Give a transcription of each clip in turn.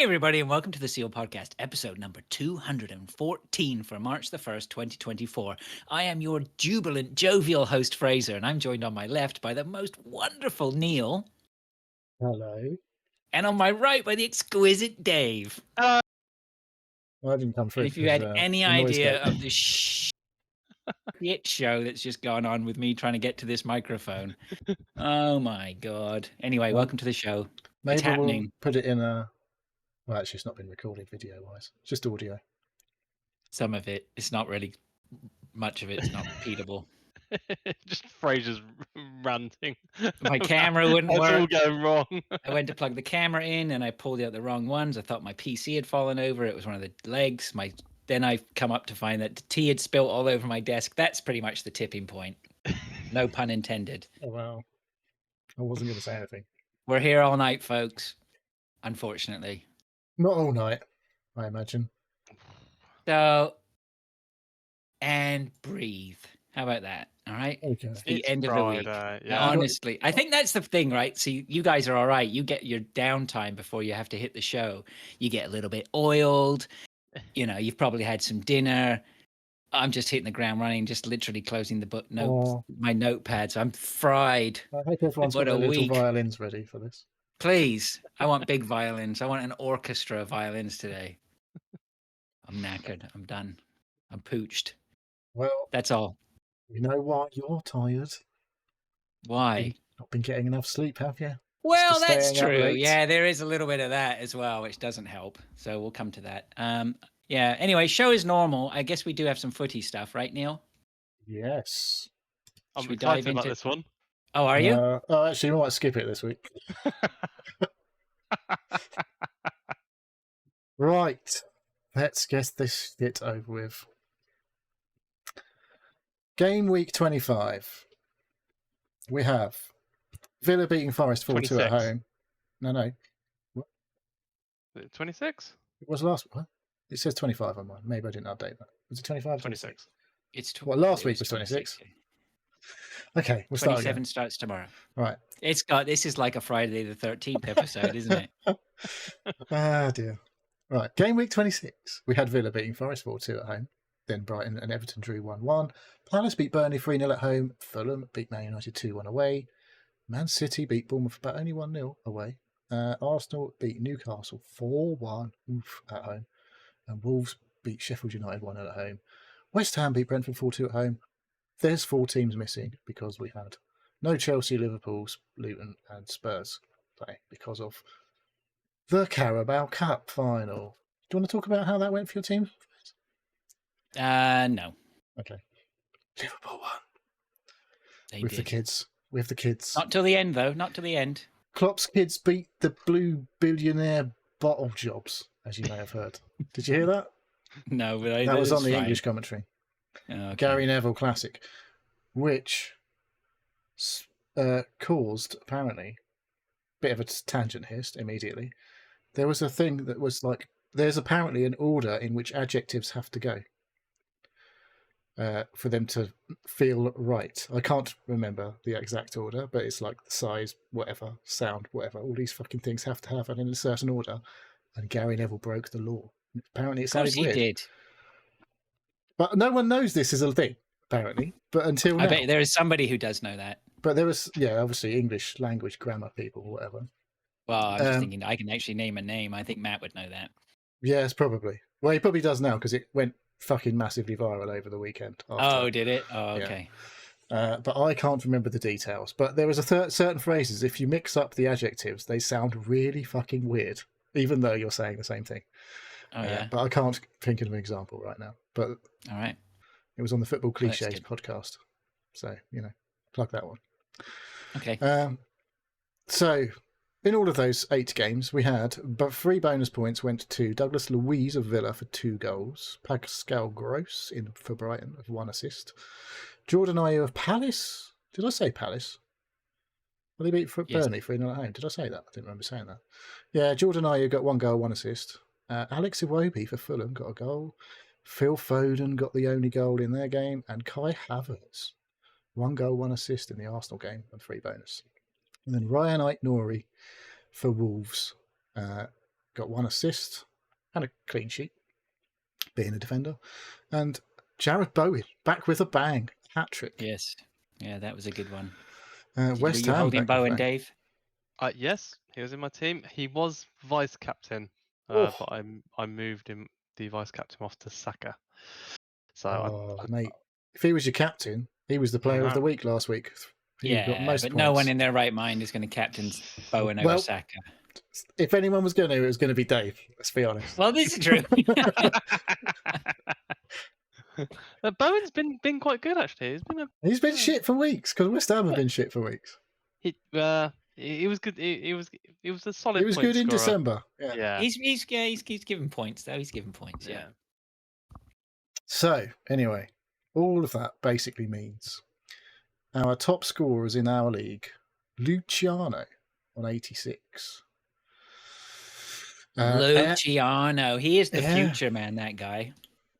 Hey, everybody, and welcome to the Seal Podcast, episode number 214 for March the 1st, 2024. I am your jubilant, jovial host, Fraser, and I'm joined on my left by the most wonderful Neil, Hello. and on my right by the exquisite Dave. Well, I didn't come through. And if you had any the noise idea gate. of the shit show that's just gone on with me trying to get to this microphone, oh my God. Anyway, Well, welcome to the show. It's Maybe we'll happening. put it in a. Well, actually, it's not been recorded video-wise. It's just audio. Some of it, it's not really, much of it's not repeatable. Just Fraser's ranting. My camera wouldn't That's all work. going wrong. I went to plug the camera in and I pulled out the wrong ones. I thought my PC had fallen over. It was one of the legs. Then I come up to find that the tea had spilt all over my desk. That's pretty much the tipping point. No pun intended. Oh, wow. I wasn't going to say anything. We're here all night, folks. Unfortunately. Not all night, I imagine. So, and breathe. How about that? All right. Okay. It's the It's end of the week. yeah. Honestly, I think that's the thing, right? See, you guys are all right. You get your downtime before you have to hit the show. You get a little bit oiled. You know, you've probably had some dinner. I'm just hitting the ground running, just literally closing the book my notepads. I'm fried. I hope everyone's What got a their little week. violins ready for this. Please, I want big violins. I want an orchestra of violins today. I'm knackered. I'm done. I'm pooched. Well, That's all. we know why you're tired. Why? Not been getting enough sleep, have you? Well, Just that's staying up true. late. Yeah, there is a little bit of that as well, which doesn't help. So we'll come to that. Yeah. Anyway, show is normal. I guess we do have some footy stuff, right, Neil? Yes. I'm Should we dive excited about into- this one. Oh, are you? Actually, we might skip it this week. Right. Let's get this shit over with. Game week 25. We have Villa beating Forest 4-2 at 26. home. No. 26? It was last one. It says 25 on mine. Maybe I didn't update that. Was it 25? 26. It's Well, last week was 26. Okay, we'll start 27 again. starts tomorrow. Right. This is like a Friday the 13th episode, isn't it? Ah, dear. Right, game week 26. We had Villa beating Forest 4-2 at home. Then Brighton and Everton drew 1-1. Palace beat Burnley 3-0 at home. Fulham beat Man United 2-1 away. Man City beat Bournemouth but only 1-0 away. Arsenal beat Newcastle 4-1 at home. And Wolves beat Sheffield United 1-0 at home. West Ham beat Brentford 4-2 at home. There's 4 teams missing because we had no Chelsea, Liverpool, Luton and Spurs play because of the Carabao Cup final. Do you want to talk about how that went for your team? No. Okay. Liverpool won. They With the did. kids. With the kids. Not till the end, though. Not till the end. Klopp's kids beat the blue billionaire bottle jobs, as you may have heard. Did you hear that? No, but That was on the fine. English commentary. Okay. Gary Neville Classic, which caused, apparently, bit of a tangent here immediately. There was a thing that was like, there's apparently an order in which adjectives have to go for them to feel right. I can't remember the exact order, but it's like the size, whatever, sound, whatever. All these fucking things have to happen in a certain order. And Gary Neville broke the law. Apparently, it Of course sounded he weird. did. But no one knows this is a thing, apparently. But until now. I bet there is somebody who does know that. But there was, obviously English language grammar people, whatever. Well, I'm just thinking I can actually name a name. I think Matt would know that. Yes, probably. Well, he probably does now because it went fucking massively viral over the weekend. Oh, did it? Oh, Yeah. okay. But I can't remember the details. But there was a certain phrases, if you mix up the adjectives, they sound really fucking weird, even though you're saying the same thing. Oh, yeah. But I can't think of an example right now. But All right. it was on the Football Well, that's Cliches good. podcast. So, plug that one. Okay. So, in all of those 8 games, we had, but 3 bonus points went to Douglas Luiz of Villa for 2 goals, Pascal Gross for Brighton of 1 assist, Jordan Ayew of Palace. Did I say Palace? Well, they beat Yes. Burnley 3-0 at home. Did I say that? I didn't remember saying that. Yeah, Jordan Ayew got 1 goal, 1 assist. Alex Iwobi for Fulham got a goal. Phil Foden got the only goal in their game, and Kai Havertz 1 goal, 1 assist in the Arsenal game and 3 bonus. And then Ryan Aït-Nouri for Wolves got 1 assist and a clean sheet, being a defender. And Jared Bowen back with a bang, hat trick. Yes. Yeah, that was a good one. West Were you Ham holding back with a Bowen, bang. Dave? Yes, he was in my team. He was vice captain, Oof. but I moved him, the vice captain, off to Saka. So Oh, mate, if he was your captain, he was the player of the week last week. He got Yeah, most but points. no one in their right mind is going to captain Bowen over Well, Saka. If anyone was going to, it was going to be Dave. Let's be honest. Well, this is true. Bowen's been quite good actually. He's been shit for weeks because West Ham have been shit for weeks. He was good. He was a solid. He was point good in scorer. December. Yeah. He's giving points though. He's giving points. Yeah. So anyway, all of that basically means our top scorers in our league, Luciano on 86. Luciano, he is the yeah. future, man. That guy,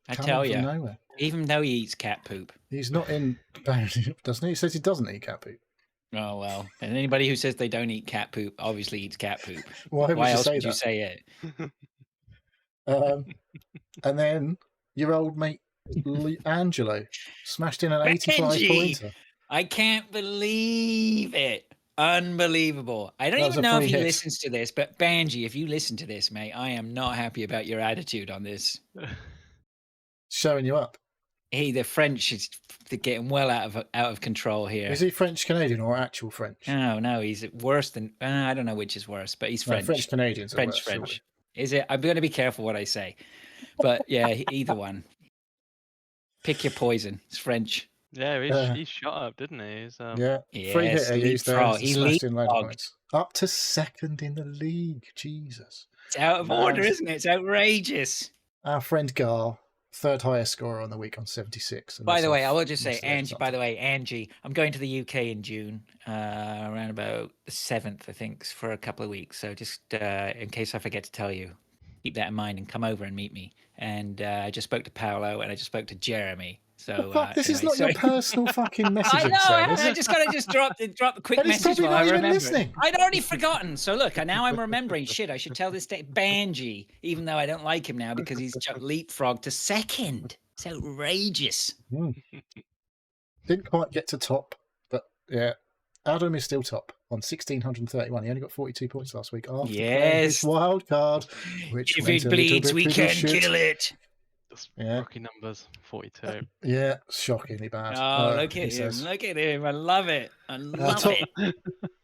I tell you. Nowhere. Even though he eats cat poop. He's not in, doesn't he? He says he doesn't eat cat poop. Oh well, and anybody who says they don't eat cat poop obviously eats cat poop. Why else say would that? you say it? And then your old mate Angelo smashed in an 85 pointer. I can't believe it. Unbelievable. I don't That was even a know if free he hit. listens to this, but Banji, if you listen to this, mate, I am not happy about your attitude on this. Showing you up. The French is getting well out of control here. Is he French Canadian or actual French? No, he's worse than I don't know which is worse, but he's French. French Canadians. French. Is it? I'm going to be careful what I say, but yeah, either one. Pick your poison. It's French. Yeah, he shot up, didn't he? He's, Free hitter used there. He smashed in loads of leapfrogged. points. Up to second in the league. Jesus. It's out of order, isn't it? It's outrageous. Our friend Gar, third highest scorer on the week on 76. And By the that's way, off I will just say, most of Angie. it. By the way, Angie, I'm going to the UK in June, around about the 7th, I think, for a couple of weeks. So just in case I forget to tell you, keep that in mind and come over and meet me. And I just spoke to Paolo and I just spoke to Jeremy. So Fuck, this is anyway, not your personal fucking messaging. I know. Sam, is I it? just gotta drop the quick And he's message probably while not I even remember. listening. I'd already forgotten. So look, now I'm remembering. Shit, I should tell this day Banji, even though I don't like him now because he's leapfrogged to second. It's outrageous. Didn't quite get to top, but yeah. Adam is still top on 1,631. He only got 42 points last week after playing his wild card, which If went it a little bleeds, bit we pretty can shit. kill it. That's Yeah. rookie numbers, 42. Yeah, shockingly bad. Oh, look he at him! says. Look at him! I love it! I Our love top it!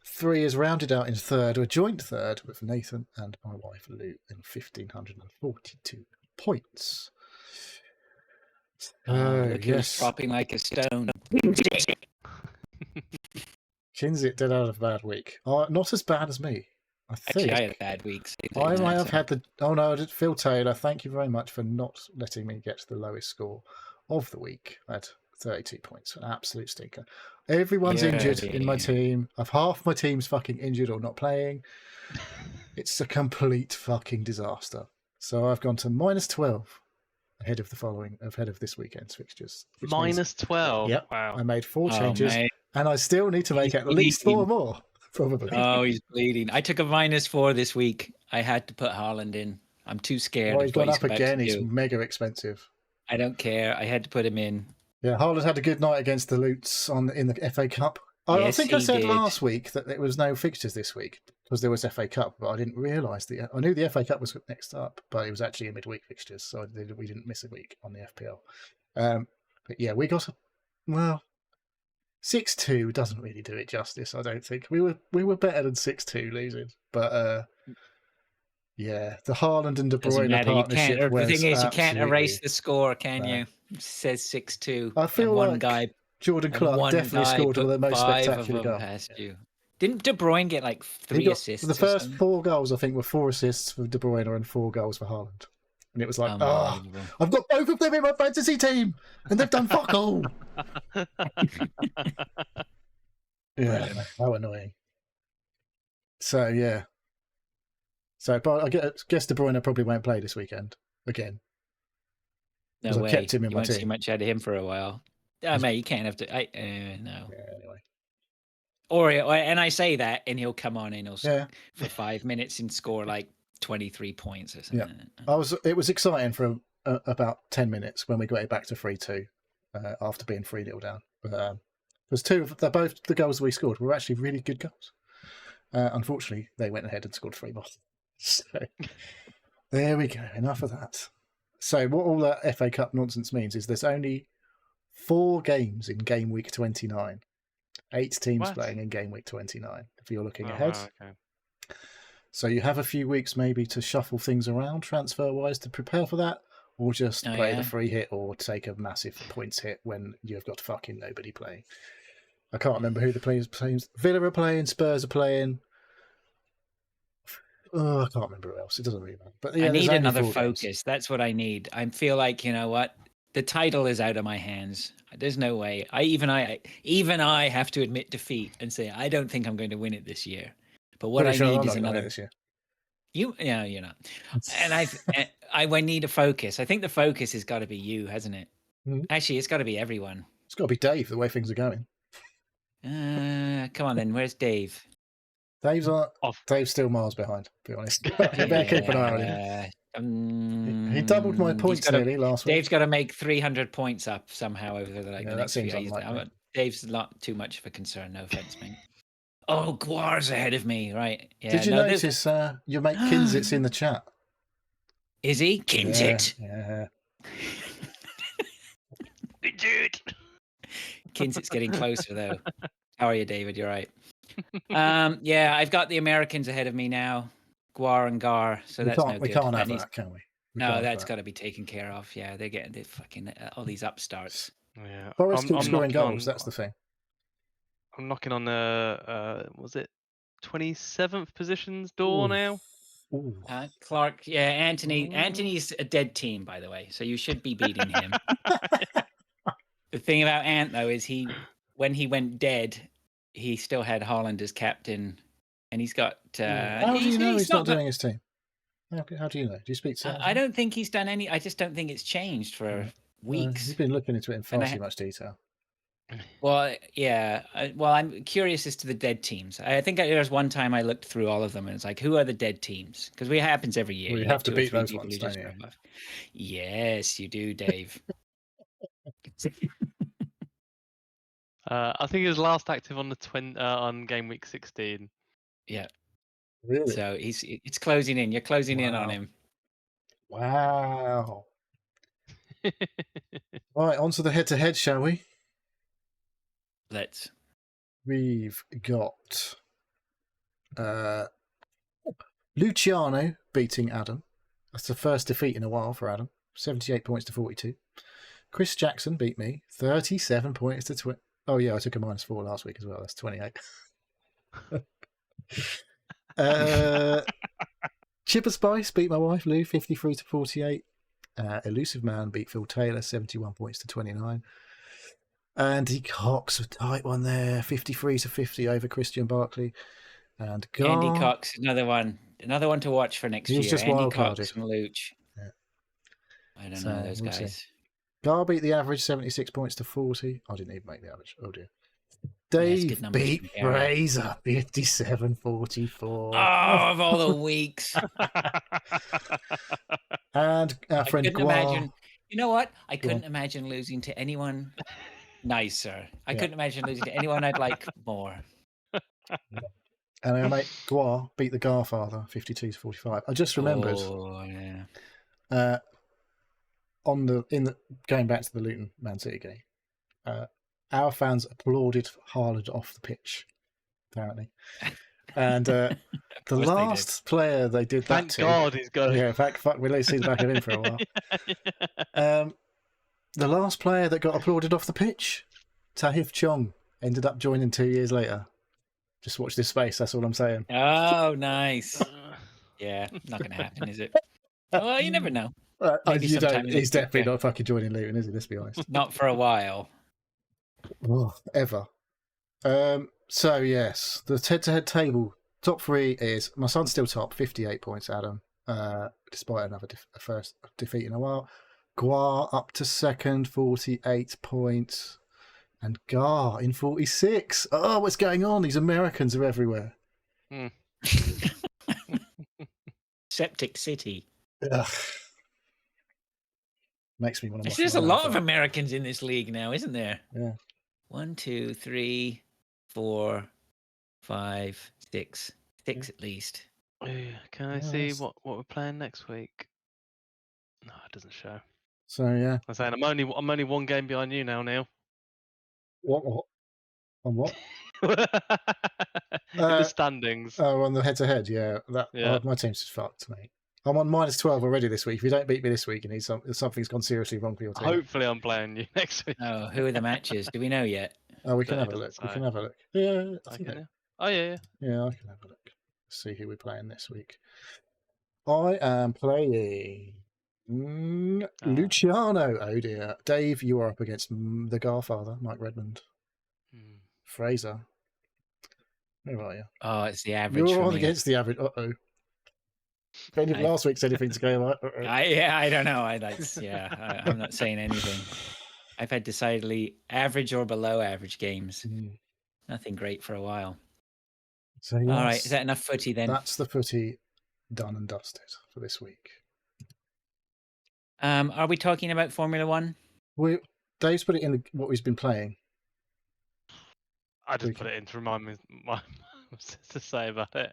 3 is rounded out in third, a joint third with Nathan and my wife Lou in 1,542 points. Look, he was yes, dropping like a stone. Kinsit did have a bad week. Not as bad as me, I think. Actually, I had a bad week. So I might have so- had the. Oh no, I did. Phil Taylor, thank you very much for not letting me get the lowest score of the week at 32 points. An absolute stinker. Everyone's Yeah, injured in my yeah. team. Half my team's fucking injured or not playing. It's a complete fucking disaster. So I've gone to minus 12 ahead of this weekend's fixtures. which means Minus 12. Yep. Wow. I made 4 Oh, changes, mate. and I still need to make He's at least 4 bleeding. more, probably. Oh, he's bleeding. I took a -4 this week. I had to put Haaland in. I'm too scared. Well, of he's what gone up about to again. He's do. mega expensive. I don't care. I had to put him in. Yeah, Haaland had a good night against the Lutes in the FA Cup. I Yes, think I he said did. last week that there was no fixtures this week because there was FA Cup, but I didn't realise I knew the FA Cup was next up, but it was actually a midweek fixtures, so we didn't miss a week on the FPL. But yeah, we got 6-2 doesn't really do it justice. I don't think we were better than 6-2 losing, but yeah, the Haaland and De Doesn't Bruyne matter. partnership. The went thing is, you can't erase absolutely- the score, can No. you? It says 6-2. I feel and one like guy, Jordan and Clark one definitely guy scored put one of the most 5 of spectacular them goals. past you. Didn't De Bruyne get like He 3 got assists? the or first something? 4 goals, I think, were 4 assists for De Bruyne and 4 goals for Haaland. And it was like, oh, Unbelievable. I've got both of them in my fantasy team, and they've done fuck all. Yeah, how annoying. So, yeah. So, but I guess De Bruyne probably won't play this weekend again. No 'Cause I way. kept him in you my won't see team. much out of him for a while. Oh, mate, you can't have to. No. Yeah, anyway. Or and I say that, and he'll come on and he'll Yeah. for 5 minutes and score like 23 points or something. It was exciting for about 10 minutes when we got it back to 3-2 after being 3-0 down. But because both the goals we scored were actually really good goals. Unfortunately, they went ahead and scored 3 more. So there we go. Enough of that. So what all that FA Cup nonsense means is there's only 4 games in game week 29. 8 teams playing in game week 29. If you're looking ahead. Wow, okay. So you have a few weeks maybe to shuffle things around transfer-wise to prepare for that, or just play the free hit or take a massive points hit when you've got fucking nobody playing. I can't remember who the players playing. Villa are playing, Spurs are playing. Oh, I can't remember who else. It doesn't really matter. But yeah, I need another 4 focus. games. That's what I need. I feel like, you know what? The title is out of my hands. There's no way. Even I have to admit defeat and say I don't think I'm going to win it this year. But what Pretty I sure need I'm is not gonna win another. this year. You're not. And I need a focus. I think the focus has got to be you, hasn't it? Mhm. Actually, it's got to be everyone. It's got to be Dave, the way things are going. Come on then. Where's Dave? Dave's Off. still miles behind, to be honest. Better keep an eye on him. He doubled my points nearly last week. Dave's got to make 300 points up somehow over the that next seems few years. unlikely. Dave's not too much of a concern. No offense, mate. Oh, Guar's ahead of me, right? Yeah. Did you notice your mate Kinzit's in the chat? Is he? Kinzit. Yeah. Dude. Kinzit's getting closer though. How are you, David? You're right. Yeah, I've got the Americans ahead of me now, Guar and Gar. So that's no good. We can't have that, can we? No, that's got to be taken care of. Yeah, they're getting the fucking all these upstarts. Yeah. Forest keeps scoring goals. That's the thing. I'm knocking on the was it 27th position's door now? Ooh. Clark, yeah, Anthony's a dead team, by the way, so you should be beating him. The thing about Ant though is when he went dead, he still had Holland as captain, and he's got. How do you know he's not doing his team? How do you know? Do you speak to him? I don't think he's done any. I just don't think it's changed for weeks. You've been looking into it in far too much detail. Well, yeah. Well, I'm curious as to the dead teams. I think there was one time I looked through all of them, and it's like, who are the dead teams? Because it happens every year. Well, you have to beat those ones, don't you? Yes, you do, Dave. I think he was last active on on game week 16. Yeah. Really? So it's closing in. You're closing in on him. Wow. Right, on to the head-to-head, shall we? Let's. We've got Luciano beating Adam. That's the first defeat in a while for Adam. 78 points to 42. Chris Jackson beat me. 37 points to 20. Oh, yeah, I took a -4 last week as well. That's 28. Chipper Spice beat my wife, Lou, 53 to 48. Elusive Man beat Phil Taylor, 71 points to 29. Andy Cox, a tight one there, 53 to 50 over Christian Barkley. And Andy Cox, another one to watch for next year. Just Andy Cox and Luch. Yeah. I don't know those guys. Gar beat the average, 76 points to 40. I didn't even make the average. Oh dear. Dave beat Fraser, 57-44. Oh, of all the weeks. And our friend Guar. You know what? I couldn't imagine losing to anyone nicer. I couldn't imagine losing to anyone I'd like more. And our mate Guar beat the Garfather, 52 to 45. I just remembered. Oh, yeah. Going back to the Luton Man City game, our fans applauded Haaland off the pitch, apparently. And the last player they did that to... Thank God he's going. Yeah, fuck, we'll let see the back of him for a while. The last player that got applauded off the pitch, Tahith Chong, ended up joining 2 years later. Just watch this space, that's all I'm saying. Oh, nice. Yeah, not going to happen, is it? Well, you never know. He's definitely not fucking joining Luton, is he? Let's be honest. Not for a while. Oh, ever. So, yes, the head-to-head table, top 3 is, my son's still top, 58 points, Adam, despite another first defeat in a while. Guar up to second, 48 points. And Gar in 46. Oh, what's going on? These Americans are everywhere. Septic City. Ugh. Makes me want to watch. There's a lot of Americans in this league now, isn't there? Yeah. 1, 2, 3, 4, 5, 6. 6 at least. Can I see what we're playing next week? No, it doesn't show. So yeah. I'm saying I'm only one game behind you now, Neil. What? On what? In the standings. Oh, on the head-to-head, yeah. Yeah. My team's just fucked, mate. I'm on -12 already this week. If you don't beat me this week, you need something's gone seriously wrong for your team. Hopefully, I'm playing you next week. Oh, who are the matches? Do we know yet? Oh, we can It have a doesn't look. say. We can have a look. Yeah, I think Okay. Oh yeah. yeah, I can have a look. See who we're playing this week. I am playing Luciano. Oh dear, Dave, you are up against the Garfather, Mike Redmond. Fraser, where are you? Oh, it's the average. You're for on me. against the average. Uh-oh. If any of last week's anything to go like, I don't know. I'm not saying anything. I've had decidedly average or below average games. Nothing great for a while. So yes, all right, is that enough footy then? That's the footy done and dusted for this week. Are we talking about Formula One? Dave's put it in what he's been playing. I just put it in to remind me what to say about it.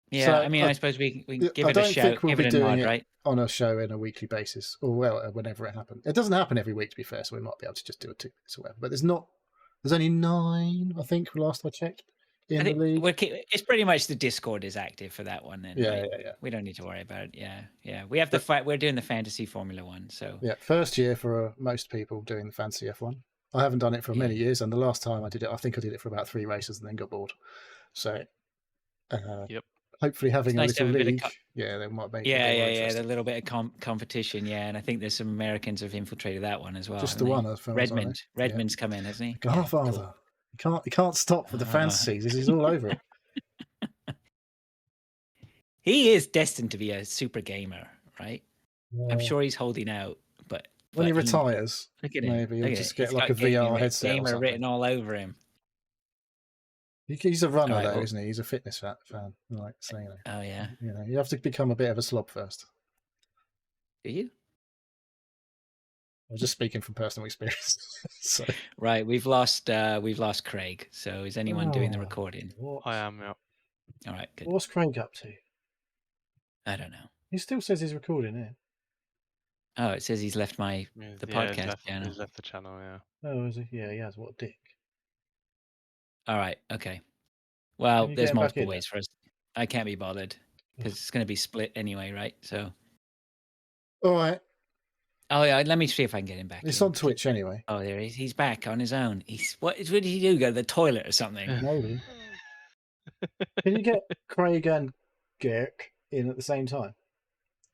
Yeah, So, I mean, I suppose we can give it a shout. Think we'll give be it a doing nod, right? On a show on a weekly basis, or whenever it happens. It doesn't happen every week, to be fair, so we might be able to just do it 2 weeks or whatever. But there's only 9, I think, last I checked in the league. It's pretty much the Discord is active for that one then. Yeah, right? yeah. We don't need to worry about it. Yeah. We have the fight. We're doing the fantasy Formula One, so yeah, first year for most people doing the fancy F1. I haven't done it for many years, and the last time I did it, I think I did it for about 3 races and then got bored. So, Yep. Hopefully, having nice a little have league, they might make a little bit of competition, and I think there's some Americans have infiltrated that one as well. Just the one, as far as I know. Redmond's come in, hasn't he? Godfather, he can't stop for the fantasies. He's all over it. He is destined to be a super gamer, right? Yeah. I'm sure he's holding out, but when he retires, look at him. maybe he'll just get like a VR headset. Gamer written all over him. He's a runner, though, isn't he? He's a fitness fan. Like, so, Oh yeah. You have to become a bit of a slob first. Do you? I'm just speaking from personal experience. So. Right, we've lost Craig. So is anyone doing the recording? I am. Yeah. All right, good. What's Craig up to? I don't know. He still says he's recording it. Oh, it says he's left the podcast channel. He's left the channel. Yeah. Oh, is he? Yeah, he has. What a dick. All right. Okay. Well, there's multiple ways for us. I can't be bothered because it's going to be split anyway, right? So. All right. Oh yeah. Let me see if I can get him back. It's on Twitch anyway. Oh, there he is. He's back on his own. What did he do? Go to the toilet or something? Maybe. Can you get Craig and Girk in at the same time?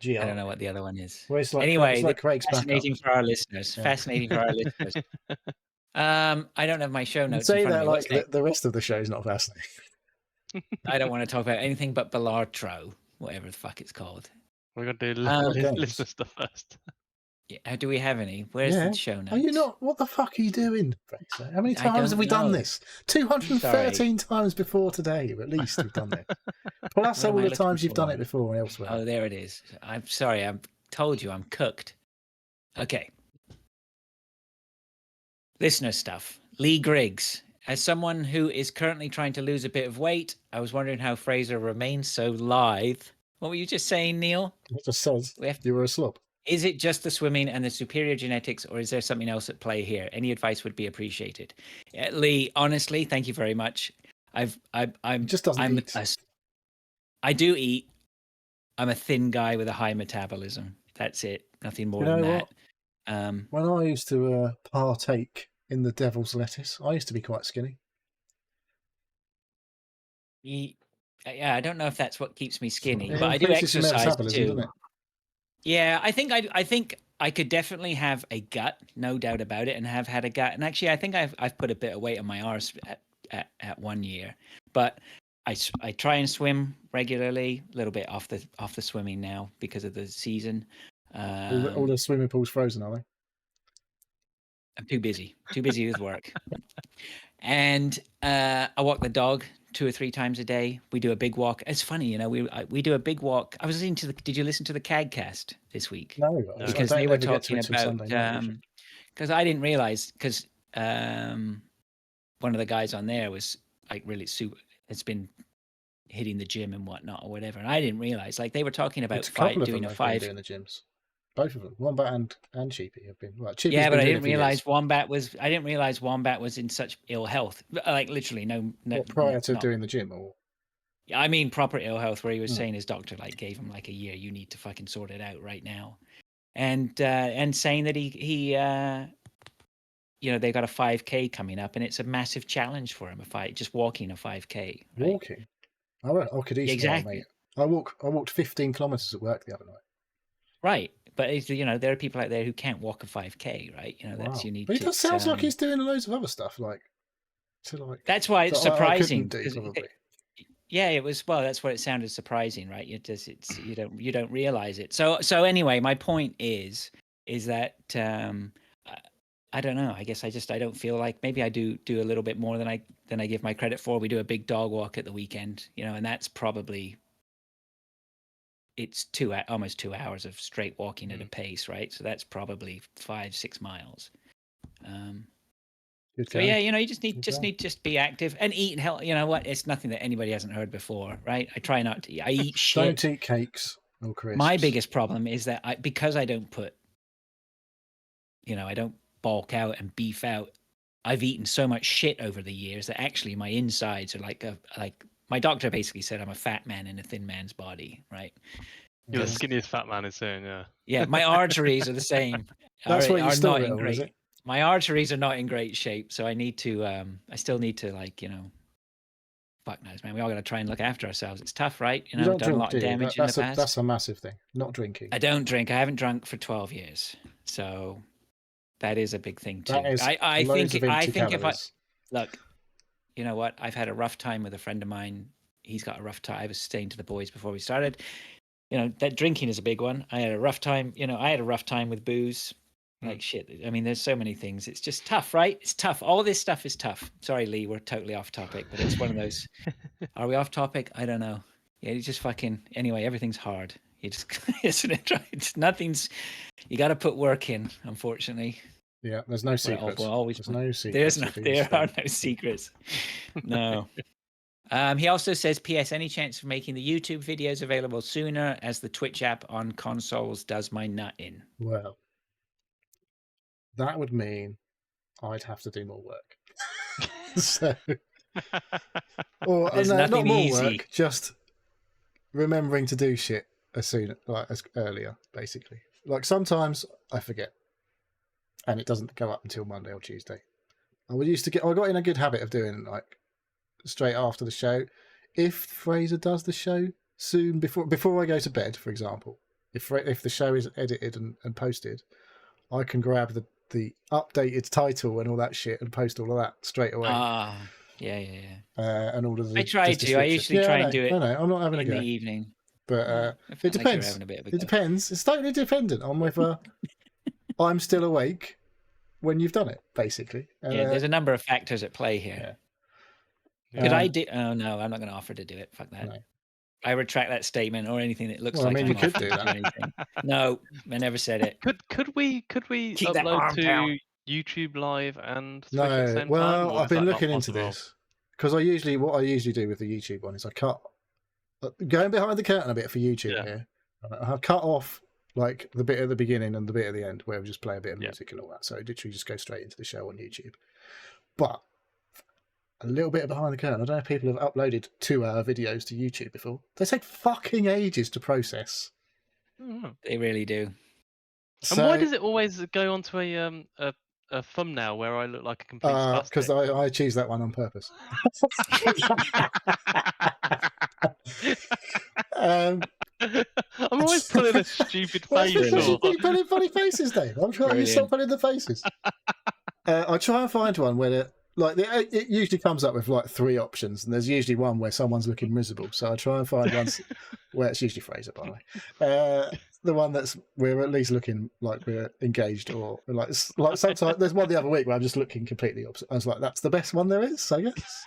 I don't know what the other one is. Well, anyway, it's like Craig's fascinating for our listeners. Yeah. Fascinating for our listeners. I don't have my show notes. Say that like the rest of the show is not fascinating. I don't want to talk about anything but Ballartro, whatever the fuck it's called. We're gonna do listener stuff first. Yeah, do we have any? Where's the show notes? Are you not? What the fuck are you doing, Fraser? How many times have we done this? 213 times before today, at least we've done it. Plus all the times you've done it before and elsewhere. Oh, there it is. I'm sorry. I told you I'm cooked. Okay. Listener stuff. Lee Griggs. As someone who is currently trying to lose a bit of weight, I was wondering how Fraser remains so lithe. What were you just saying, Neil? I just said you were a slob. Is it just the swimming and the superior genetics, or is there something else at play here? Any advice would be appreciated. Lee, honestly, thank you very much. I'm just doesn't eat. I do eat. I'm a thin guy with a high metabolism. That's it. Nothing more than that. When I used to partake in the devil's lettuce, I used to be quite skinny. Yeah, I don't know if that's what keeps me skinny, but I do exercise too. Yeah, I think I could definitely have a gut, no doubt about it, and have had a gut. And actually, I think I've put a bit of weight on my arse at 1 year. But I try and swim regularly, a little bit off the swimming now because of the season. All the swimming pools frozen, are they? I'm too busy with work. And I walk the dog 2 or 3 times a day. We do a big walk. It's funny, you know, we do a big walk. I was listening to did you listen to the CAGcast this week? No, Because I they don't were ever get to talking it till about, Sunday night usually. because I didn't realize, because one of the guys on there was like really super, it's been hitting the gym and whatnot or whatever. And I didn't realize, like they were talking about It's a couple of doing them a have been 5. doing the gyms. Both of them, Wombat and Cheapy have been. Well, Cheapy's Yeah, been but I doing didn't it for years. realize Wombat was in such ill health. Like literally no What, prior to not- doing the gym, or I mean proper ill health, where he was Hmm. saying his doctor like gave him like a year. You need to fucking sort it out right now, and saying that he you know, they got a 5K coming up, and it's a massive challenge for him. Just walking a 5K, right? walking. I could easily, Exactly. mate. I walked 15 kilometers at work the other night. Right, but it's, you know, there are people out there who can't walk a 5K, right? You know, that's Wow. you need. But it to, does sound like he's doing loads of other stuff, like That's why it's that I surprising. couldn't do, 'cause probably. yeah, it was. Well, that's what it sounded surprising, right? You don't realize it. So anyway, my point is that I don't know. I guess I don't feel like, maybe I do a little bit more than I give my credit for. We do a big dog walk at the weekend, you know, and that's probably, it's almost 2 hours of straight walking at a pace, right? So that's probably 5-6 miles. Good So going. yeah, you know, you just Good going. need just be active and eat health. You know what? It's nothing that anybody hasn't heard before, right? I try not to. I eat shit. Don't eat cakes or crisps. My biggest problem is that because I don't put, you know, I don't bulk out and beef out. I've eaten so much shit over the years that actually my insides are like my doctor basically said I'm a fat man in a thin man's body, right? You're the Yes. skinniest fat man in soon, yeah. Yeah, my arteries are the same. That's where you are store not it in all, is great. it? My arteries are not in great shape, so I need to. I still need to, like, you know. Fuck knows, man. We all got to try and look after ourselves. It's tough, right? You know, You don't done a drink, lot do of you? damage in the past. That's a massive thing. Not drinking. I don't drink. I haven't drunk for 12 years, so that is a big thing too. That is I loads think of I empty think if I calories. look, you know what? I've had a rough time with a friend of mine. He's got a rough time. I was saying to the boys before we started, you know, that drinking is a big one. I had a rough time. You know, I had a rough time with booze. Like shit. I mean, there's so many things. It's just tough, right? It's tough. All this stuff is tough. Sorry, Lee, we're totally off topic, but it's one of those. Are we off topic? I don't know. Yeah, you just fucking. Anyway, everything's hard. You just isn't it right? Nothing's. You got to put work in. Unfortunately, Yeah, there's no secrets. we'll always There's put- no secrets. there are no secrets. No. He also says, P.S. Any chance of making the YouTube videos available sooner, as the Twitch app on consoles does my nut in? Well, that would mean I'd have to do more work. So, or There's no, not nothing more easy. work, just remembering to do shit as earlier, basically. Like sometimes I forget, and it doesn't go up until Monday or Tuesday. I got in a good habit of doing like straight after the show. If Fraser does the show soon, before I go to bed, for example, if the show is edited and posted, I can grab the updated title and all that shit and post all of that straight away. Yeah. And all of the I try the to. I description. usually Yeah, try I and know, do it I know. I'm not having a in go, the evening. but I felt it like you were depends. having a bit of a It go. depends. It's totally dependent on whether I'm still awake when you've done it, basically. Yeah, there's a number of factors at play here. Because Um, I did. Oh no, I'm not going to offer to do it. Fuck that. No. I retract that statement or anything that looks Well, I like mean, I'm you could offering do to that. anything. No, I never said it. Could we Keep that upload arm to down. YouTube Live and Twitch at the No, same time? well, or I've is been that not looking into possible? this because what I usually do with the YouTube one is I cut, going behind the curtain a bit for YouTube Yeah. here. I cut off like the bit at the beginning and the bit at the end where we just play a bit of Yeah. music and all that. So I literally just go straight into the show on YouTube. But a little bit behind the curtain, I don't know if people have uploaded 2-hour videos to YouTube before. They take fucking ages to process. Mm. They really do. And why does it always go onto a thumbnail where I look like a complete spastic? Because I choose that one on purpose. I'm always pulling a stupid Well, it's face. because you Or... keep putting funny faces, Dave. I'm trying to stop putting the faces. I try and find one where it usually comes up with like 3 options, and there's usually one where someone's looking miserable. So I try and find one where it's usually Fraser, by the way. The one that's we're at least looking like we're engaged, or like sometimes there's one the other week where I'm just looking completely opposite. I was like, that's the best one there is, I guess.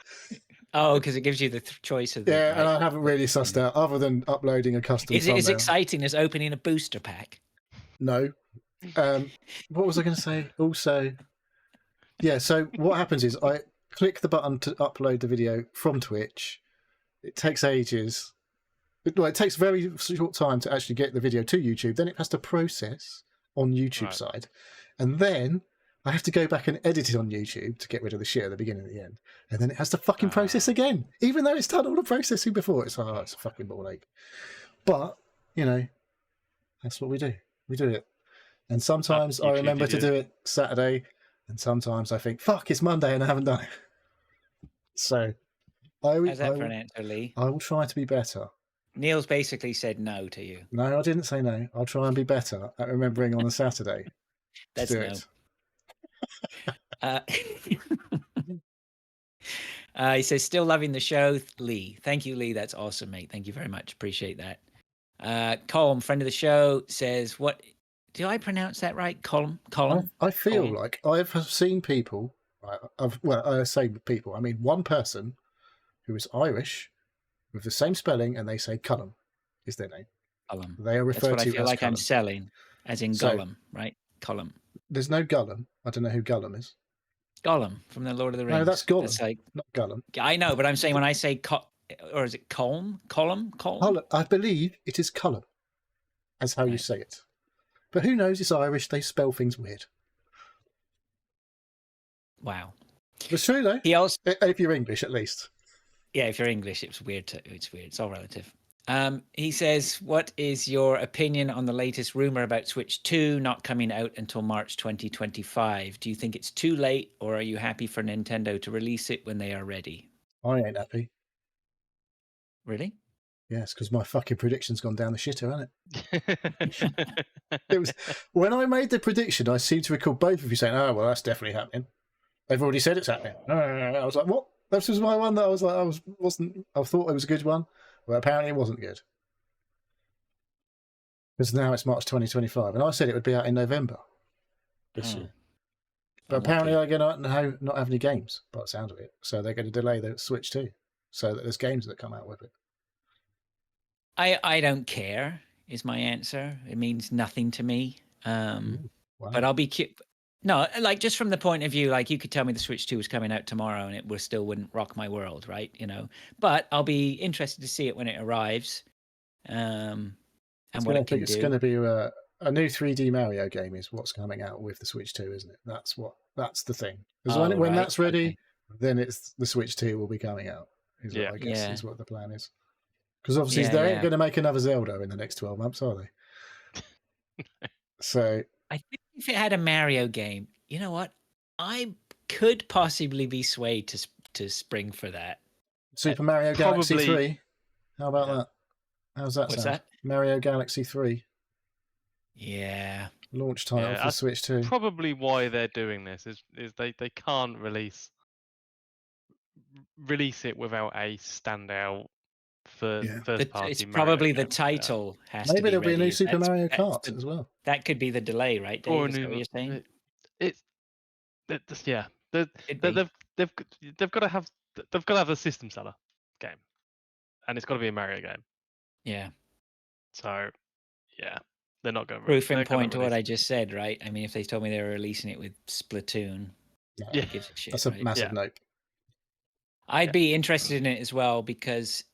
Oh, because it gives you the choice of the. Yeah, and right. I haven't really sussed out other than uploading a custom Is it as thumbnail. exciting as opening a booster pack? No. What was I going to say? Also, yeah. So what happens is I click the button to upload the video from Twitch. It takes ages. It takes very short time to actually get the video to YouTube. Then it has to process on YouTube Right. side, and then I have to go back and edit it on YouTube to get rid of the shit at the beginning and the end, and then it has to fucking process again, even though it's done all the processing before. It's a fucking ball ache. But you know, that's what we do. We do it, and sometimes I YouTube remember to do it Saturday, and sometimes I think, "Fuck, it's Monday and I haven't done it." So How's that for an answer, Lee? I will try to be better. Neil's basically said no to you. No, I didn't say no. I'll try and be better at remembering on a Saturday to That's do no. it. He says, still loving the show, Lee. Thank you, Lee. That's awesome, mate. Thank you very much. Appreciate that. Colm, friend of the show, says, what? Do I pronounce that right? Colm? I feel Colm. like I have seen people, right, I say people, I mean one person who is Irish with the same spelling and they say Cullum is their name. Gollum. They are That's referred what I to feel as like I'm Cullum. selling, as in So- Gollum, right? Gollum. There's no Gullum. I don't know who Gullum is. Gollum from the Lord of the Rings. No, that's Gollum. That's like, Not Gullum. I know, but I'm saying when I say, or is it Colm? Colm? I believe it is Cullum, as how you Right. say it. But who knows? It's Irish. They spell things weird. Wow. It's true though. He also, If you're English, at least. yeah, if you're English, it's weird. It's weird. It's all relative. He says, what is your opinion on the latest rumor about Switch 2 not coming out until March 2025? Do you think it's too late, or are you happy for Nintendo to release it when they are ready? I ain't happy. Really? Yes, because my fucking prediction's gone down the shitter, hasn't it? It was when I made the prediction. I seem to recall both of you saying, "Oh, well, that's definitely happening." They've already said it's happening. I was like, "What?" This was my one that I was like, I thought it was a good one. Well, apparently it wasn't good. Because now it's March 2025, and I said it would be out in November this year. But apparently they're going to not have any games by the sound of it, so they're going to delay the Switch 2, so that there's games that come out with it. I don't care is my answer. It means nothing to me. Wow. But I'll be no, like just from the point of view, like you could tell me the Switch 2 was coming out tomorrow and it still wouldn't rock my world, right? You know, but I'll be interested to see it when it arrives. And what it can do. It's going to be a new 3D Mario game is what's coming out with the Switch 2, isn't it? That's the thing. Because when that's ready, then it's the Switch 2 will be coming out. Is what I guess is what the plan is. Because obviously they ain't going to make another Zelda in the next 12 months, are they? So I think if it had a Mario game, you know what? I could possibly be swayed to spring for that. Super Mario Galaxy 3. How about that? How's that What's sound? that? Mario Galaxy 3. Yeah. Launch title for Switch 2. Probably why they're doing this is they can't release it without a standout for first party. It's Mario probably the game. title has to be Maybe there'll be a new ready. Super Mario Kart as well. That could be the delay, right, Dave? Or a Is that new. what you're saying? They've got to have a system seller game, and it's got to be a Mario game. Yeah. So, yeah, they're not going to. Proof in point to what I just said, right? I mean, if they told me they were releasing it with Splatoon, yeah, who gives a shit, that's a right? massive nope. I'd be interested in it as well because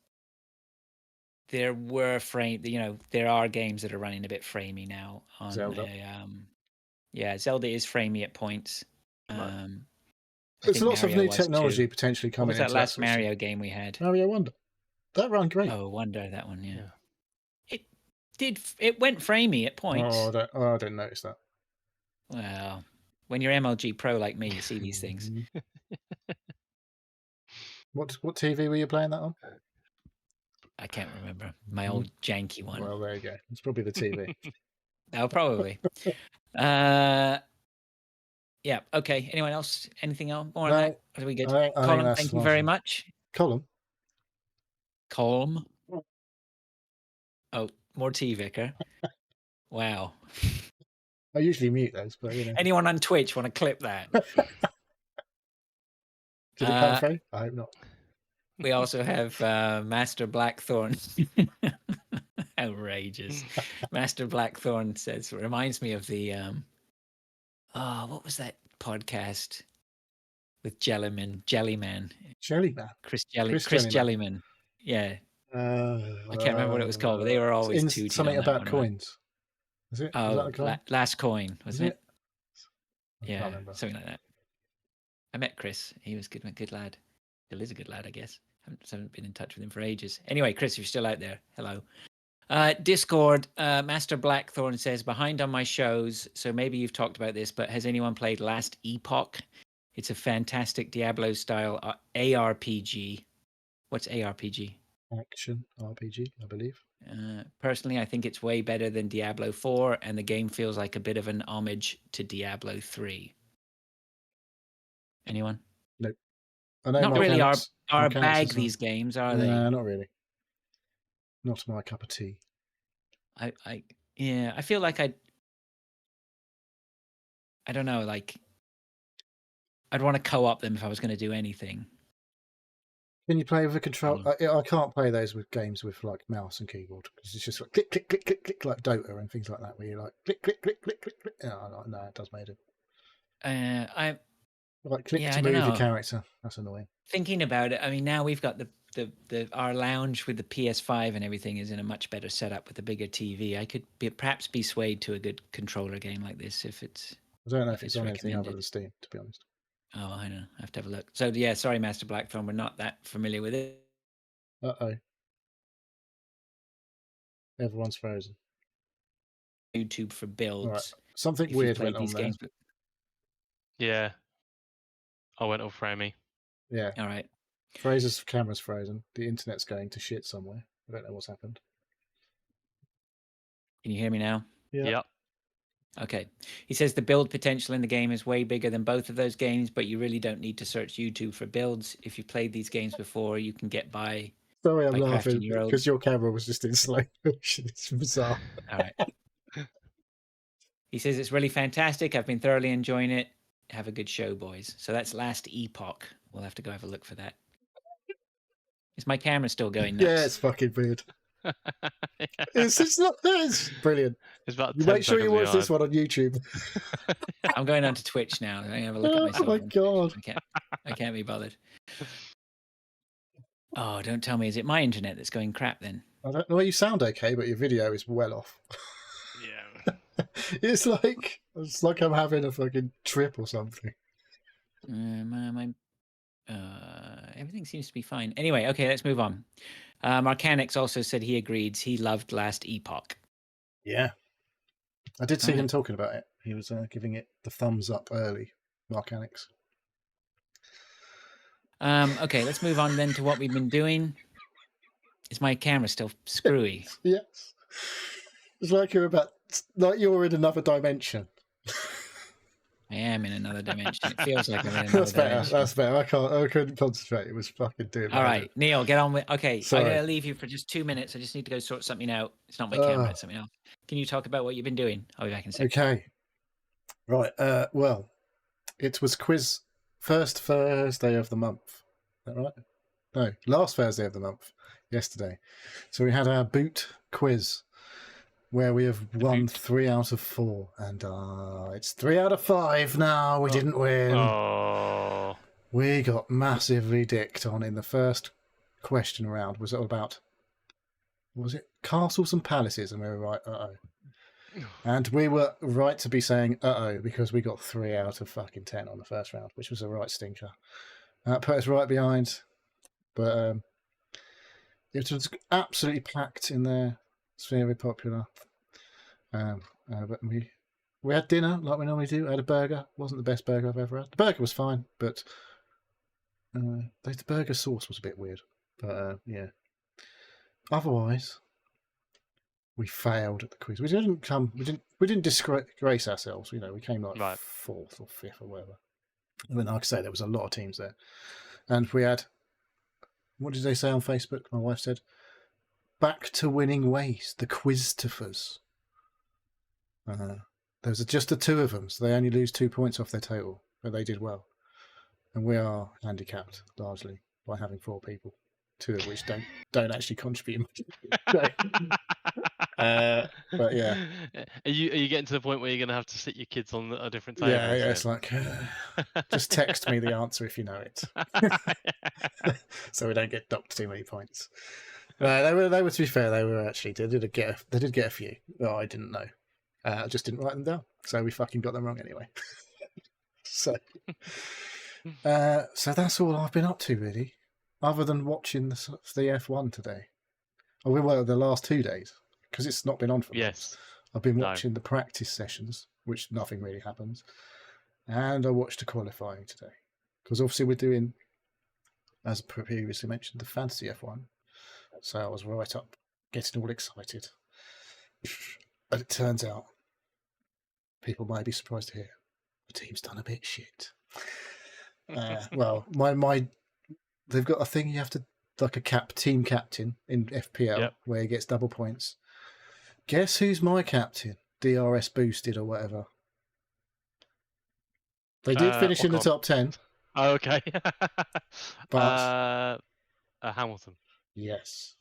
there were there are games that are running a bit framey now on Zelda. Zelda is framey at points. There's lots of new technology potentially coming. What was that last Mario game we had? Mario Wonder. That ran great. Oh, Wonder, that one, yeah. It went framey at points. I didn't notice that. Well, when you're MLG Pro like me, you see these things. What TV were you playing that on? I can't remember. My old janky one. Well, there you go. It's probably the TV. Oh, probably. Yeah. Okay. Anyone else? Anything else? More on that? Are we good? Colin, thank you very much. Colin. Oh, more tea, Vicar. Wow. I usually mute those, but you know. Anyone on Twitch want to clip that? Did it come through? I hope not. We also have Master Blackthorn. Outrageous. Master Blackthorn says, reminds me of the what was that podcast with Jellyman? Jellyman. Chris Jellyman. Jellyman. Yeah. I can't remember what it was called, but they were always tooting something on that about one, right? coins. Is it? Was that Oh, the guy? Last Coin, wasn't it? I can't Yeah, remember. something like that. I met Chris. He was a good lad. Still is a good lad, I guess. Haven't been in touch with him for ages. Anyway, Chris, if you're still out there, hello. Discord, Master Blackthorn says, behind on my shows, so maybe you've talked about this, but has anyone played Last Epoch? It's a fantastic Diablo-style ARPG. What's ARPG? Action RPG, I believe. Personally, I think it's way better than Diablo 4, and the game feels like a bit of an homage to Diablo 3. Anyone? Nope. I know Not really our mechanics bag, is these games, are they? Nah, not really. Not my cup of tea. I feel like I don't know, like I'd want to co-op them if I was going to do anything. Can you play with a control? I can't play those with games with like mouse and keyboard because it's just like click, click, click, click, click, like Dota and things like that, where you like click, click, click, click, click, click. No, it does made it. I like click yeah, to I don't move your know. character. That's annoying. Thinking about it, I mean, now we've got our lounge with the PS5 and everything is in a much better setup with a bigger TV. I could perhaps be swayed to a good controller game like this if it's. I don't know if it's on anything recommended. other than Steam, to be honest. Oh, I know. I have to have a look. So yeah, sorry, Master Blackthorn, we're not that familiar with it. Everyone's frozen. YouTube for builds. Right. Something weird went on there. Games. Yeah. I went all framey. Yeah. All right. Fraser's camera's frozen. The internet's going to shit somewhere. I don't know what's happened. Can you hear me now? Yeah. Yep. Okay. He says the build potential in the game is way bigger than both of those games, but you really don't need to search YouTube for builds. If you've played these games before, you can get by. Sorry, I'm laughing because your camera was just in slow motion. It's bizarre. All right. He says it's really fantastic. I've been thoroughly enjoying it. Have a good show, boys. So that's Last Epoch. We'll have to go have a look for that. Is my camera still going nuts? Yeah, it's fucking weird. It's brilliant. It's about you make sure you watch this one on YouTube. I'm going on to Twitch now. I'm going to have a look at myself. Oh my god. I can't be bothered. Oh, don't tell me. Is it my internet that's going crap then? I don't know. You sound okay, but your video is well off. Yeah. It's like I'm having a fucking trip or something. Everything seems to be fine. Anyway, okay, let's move on. Marcanix also said he agreed. He loved Last Epoch. Yeah. I did see him talking about it. He was giving it the thumbs up early, Marcanix. Okay, let's move on then to what we've been doing. Is my camera still screwy? Yes. It's like you're in another dimension. I am in another dimension. It feels like I'm in another dimension. That's better. I couldn't concentrate. It was fucking doing. All right, Neil, get on with. Okay, Sorry. I'm gonna leave you for just 2 minutes. I just need to go sort something out. It's not my camera; it's something else. Can you talk about what you've been doing? I'll be back in a second. Okay. Right. Well, it was quiz first Thursday of the month. Is that right? No, last Thursday of the month. Yesterday. So we had our boot quiz, where we have won 3 out of 4, and it's 3 out of 5 now. We didn't win. Oh. We got massively dicked on in the first question round. Was it about? Was it castles and palaces? And we were right. And we were right to be saying because we got 3 out of fucking 10 on the first round, which was a right stinker. Put us right behind, but it was absolutely packed in there. It's very popular. But we had dinner like we normally do. I had a burger. Wasn't the best burger I've ever had. The burger was fine, but the burger sauce was a bit weird. But yeah. Otherwise, we failed at the quiz. We didn't disgrace ourselves. You know, we came like 4th or 5th or whatever. I mean, like I say, there was a lot of teams there, and we had. What did they say on Facebook? My wife said, "Back to winning ways." The Quiz-tophers. There was just the 2 of them, so they only lose 2 points off their total, but they did well. And we are handicapped largely by having 4 people. 2 of which don't actually contribute much. But yeah. Are you getting to the point where you're going to have to sit your kids on a different table? Yeah, it's like, just text me the answer if you know it, so we don't get docked too many points. They were, to be fair, they did get a few that I didn't know. I just didn't write them down, so we fucking got them wrong anyway. so that's all I've been up to really, other than watching the F1 today. Oh, we were the last 2 days because it's not been on for months. I've been watching the practice sessions, which nothing really happens, and I watched the qualifying today because obviously we're doing, as previously mentioned, the fantasy F1. So I was right up, getting all excited. But it turns out, people might be surprised to hear, the team's done a bit shit. Well, they've got a thing you have to, like a team captain in FPL, where he gets double points. Guess who's my captain? DRS boosted or whatever. They did finish in the top 10. Oh, okay. But Hamilton. Yes.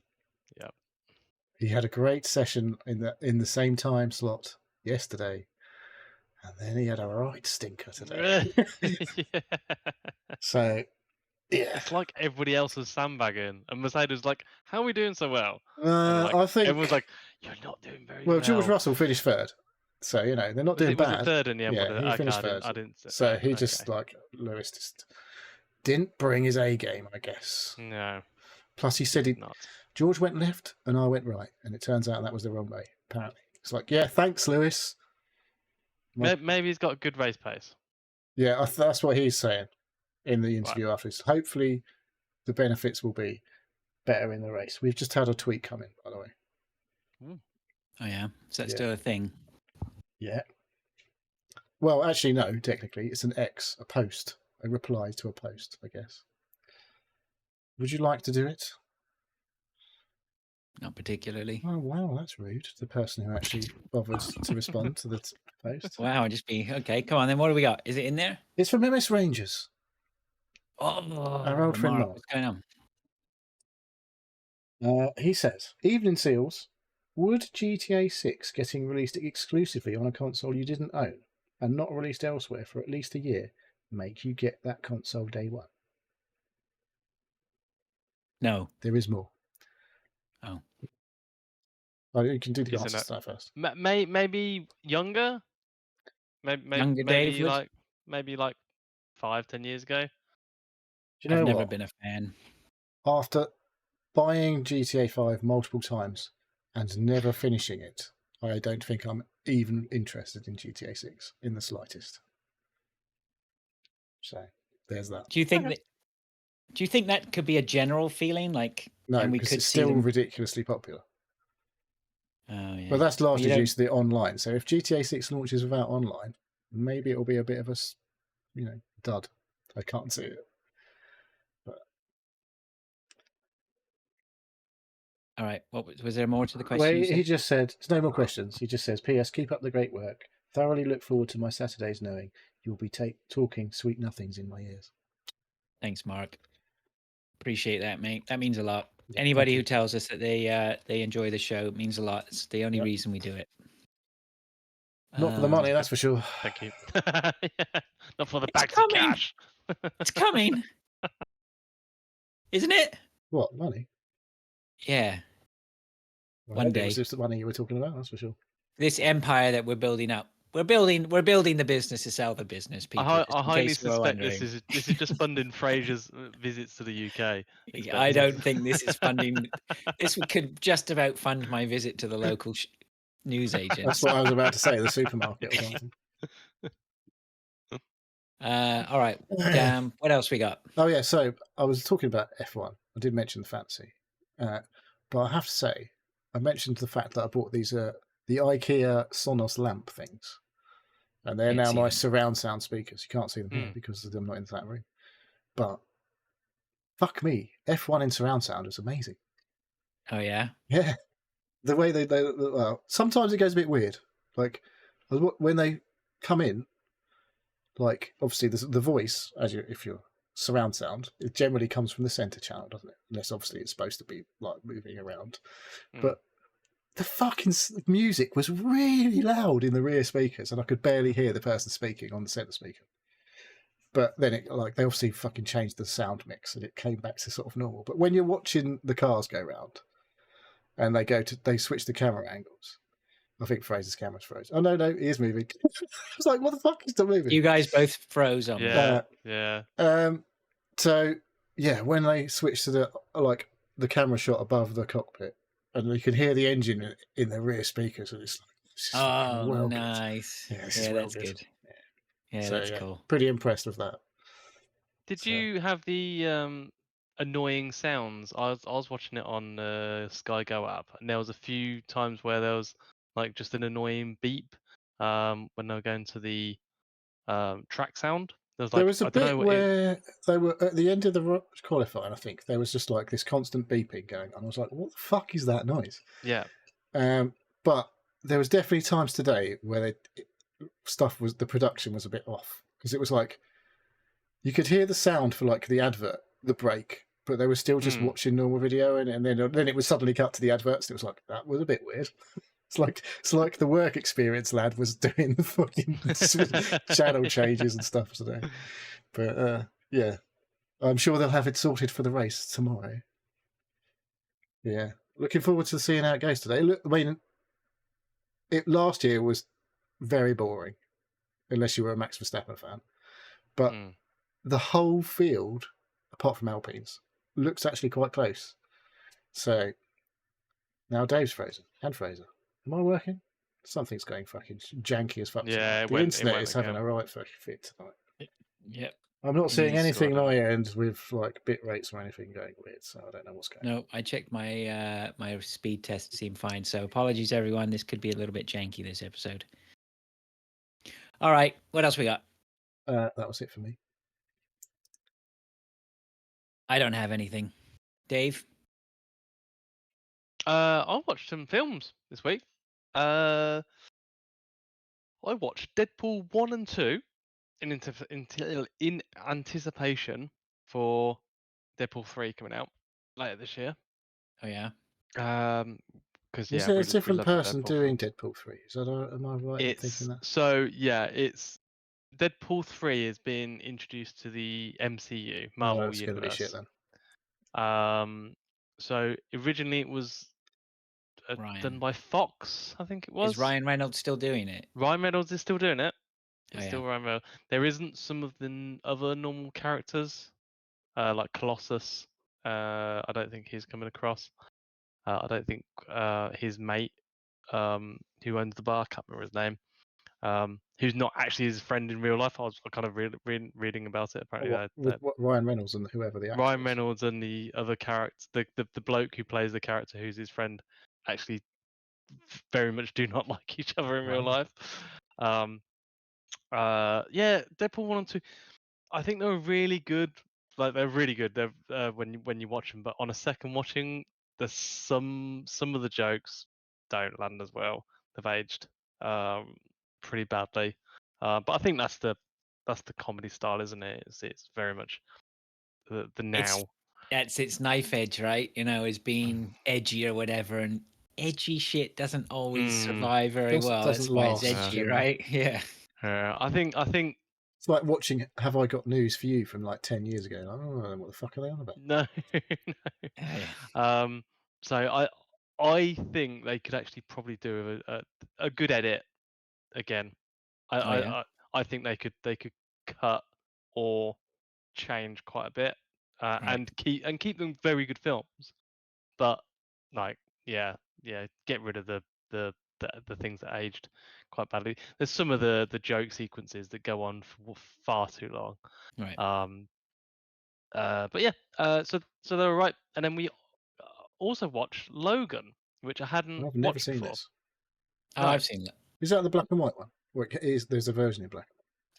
Yep. He had a great session in the same time slot yesterday, and then he had a right stinker today. So, yeah, it's like everybody else was sandbagging, and Mercedes was like, "How are we doing so well?" I think everyone's like, "You're not doing very well." Well, George Russell finished third, so they're not doing bad. Was it third in the end? Yeah, he finished third. I didn't. So he just Lewis just didn't bring his A game, I guess. No. Plus, he said George went left and I went right, and it turns out that was the wrong way. Apparently, it's like, yeah, thanks, Lewis. Maybe he's got good race pace. Yeah, that's what he's saying in the interview afterwards. Hopefully, the benefits will be better in the race. We've just had a tweet come in, by the way. Oh yeah, is that still a thing? Yeah. Well, actually, no. Technically, it's a post, a reply to a post, I guess. Would you like to do it? Not particularly. Oh, wow, that's rude. The person who actually bothered to respond to the post. Wow, okay. Come on, then. What do we got? Is it in there? It's from MS Rangers. Oh, our old friend Mark. What's going on? He says, "Evening Seals, would GTA 6 getting released exclusively on a console you didn't own and not released elsewhere for at least a year make you get that console day one?" No. There is more. Oh. You can do the answer stuff first. Maybe younger? Younger Dave, maybe like 5-10 years ago. Do you know I've what? never been a fan. After buying GTA 5 multiple times and never finishing it, I don't think I'm even interested in GTA 6 in the slightest. So there's that. Do you think that could be a general feeling? Like, no, because it's still ridiculously popular. Oh yeah. But that's largely due to the online. So if GTA 6 launches without online, maybe it'll be a bit of a, dud. I can't see it. But... All right. What was there more to the question? Well, he just said, there's no more questions. He just says, "P.S. Keep up the great work. Thoroughly look forward to my Saturdays knowing you'll be talking sweet nothings in my ears." Thanks, Mark. Appreciate that, mate. That means a lot. Yeah, anybody who tells us that they enjoy the show means a lot. It's the only reason we do it. Not for the money, that's for sure. Thank you. Not for the bags of cash. It's coming. Isn't it? What, money? Yeah. Well, one day. It was just the money you were talking about, that's for sure. This empire that we're building up. We're building the business to sell the business. People, I highly suspect this is just funding Fraser's visits to the UK. I don't think this is funding. This could just about fund my visit to the local news agent. That's what I was about to say. The supermarket or something. All right. What else we got? Oh yeah. So I was talking about F1. I did mention the fancy, but I have to say, I mentioned the fact that I bought these the IKEA Sonos lamp things. And they're now my surround sound speakers. You can't see them here because I'm not in that room. But fuck me, F1 in surround sound is amazing. Oh yeah, yeah. The way they well, sometimes it goes a bit weird. Like when they come in, like obviously the voice, if you're surround sound, it generally comes from the center channel, doesn't it? Unless obviously it's supposed to be like moving around. But the fucking music was really loud in the rear speakers, and I could barely hear the person speaking on the center speaker. But then it they obviously fucking changed the sound mix, and it came back to sort of normal. But when you're watching the cars go round, and they switch the camera angles. I think Fraser's camera's froze. Oh no, he is moving. I was like, what the fuck is still moving? You guys both froze on me. Yeah. So yeah, when they switch to the camera shot above the cockpit, and you can hear the engine in the rear speakers, and it's well nice. Good. Yeah, that's good. Yeah, that's cool. Pretty impressed with that. Did you have the annoying sounds? I was watching it on Sky Go app, and there was a few times where there was like just an annoying beep when they were going to the track sound. There was a bit where they were at the end of the qualifying. I think there was just like this constant beeping going on. I was like, "What the fuck is that noise?" Yeah. But there was definitely times today where the production was a bit off, because it was like you could hear the sound for like the advert, the break, but they were still just watching normal video, and then it was suddenly cut to the adverts. And it was like, that was a bit weird. It's like the work experience lad was doing the fucking channel changes and stuff today. But yeah, I'm sure they'll have it sorted for the race tomorrow. Yeah, looking forward to seeing how it goes today. Look, I mean, last year was very boring, unless you were a Max Verstappen fan. But the whole field, apart from Alpines, looks actually quite close. So now Dave's frozen. And Fraser. Am I working? Something's going fucking janky as fuck. Yeah, the internet is having a right fucking fit tonight. Yep. I'm not seeing anything on my end with like bit rates or anything going weird, so I don't know what's going on. No, I checked my my speed test, seemed fine. So apologies, everyone. This could be a little bit janky this episode. All right, what else we got? That was it for me. I don't have anything. Dave? I watched some films this week. I watched Deadpool 1 and 2 in anticipation for Deadpool 3 coming out later this year. Oh yeah. Because Is there a different person doing Deadpool 3? Am I right in thinking that? So yeah, it's Deadpool 3 is being introduced to the MCU, Marvel Universe. Gonna be shit then. So originally it was done by Fox, I think it was. Is Ryan Reynolds still doing it? Ryan Reynolds is still doing it. It's still Ryan Reynolds. There isn't some of the other normal characters, like Colossus. I don't think he's coming across. I don't think his mate, who owns the bar, I can't remember his name, who's not actually his friend in real life. I was kind of reading about it. Apparently, with Ryan Reynolds and whoever the actor Ryan Reynolds and the other character, the bloke who plays the character who's his friend, actually very much do not like each other in real life. Yeah, Deadpool 1 and 2, I think they were really good. Like, they're really good. They're when you watch them, but on a second watching, there's some of the jokes don't land as well. They've aged pretty badly. But I think that's the comedy style, isn't it? It's very much the now. It's knife edge, right? You know, as being edgy or whatever, and edgy shit doesn't always survive very well. That's why it's edgy, right? Yeah. I think it's like watching Have I Got News for You from like 10 years ago. Like, oh, what the fuck are they on about? No. So I think they could actually probably do a good edit again. I think they could cut or change quite a bit, and keep them very good films, but like get rid of the things that aged quite badly. There's some of the joke sequences that go on for far too long. Right. But yeah, so they were right, and then we also watched Logan, which I hadn't. I've never seen this. Oh, no. I've seen that. Is that the black and white one? Or there's a version in black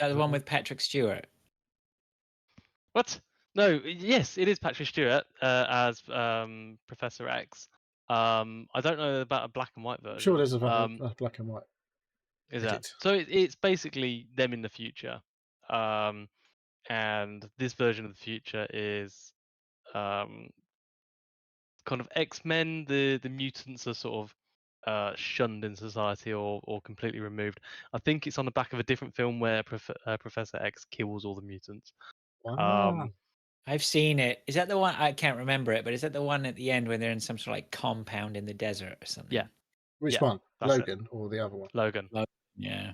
and white? The one with Patrick Stewart. What? No, yes, it is Patrick Stewart as Professor X. I don't know about a black and white version. I'm sure there's a black and white. Is that? So it's basically them in the future, and this version of the future is kind of X-Men. The mutants are sort of shunned in society or completely removed. I think it's on the back of a different film where Professor X kills all the mutants. Wow. I've seen it. Is that the one? I can't remember it, but is that the one at the end when they're in some sort of like compound in the desert or something? Yeah. Which Yeah, one? that's it. Logan or the other one? Logan. Yeah.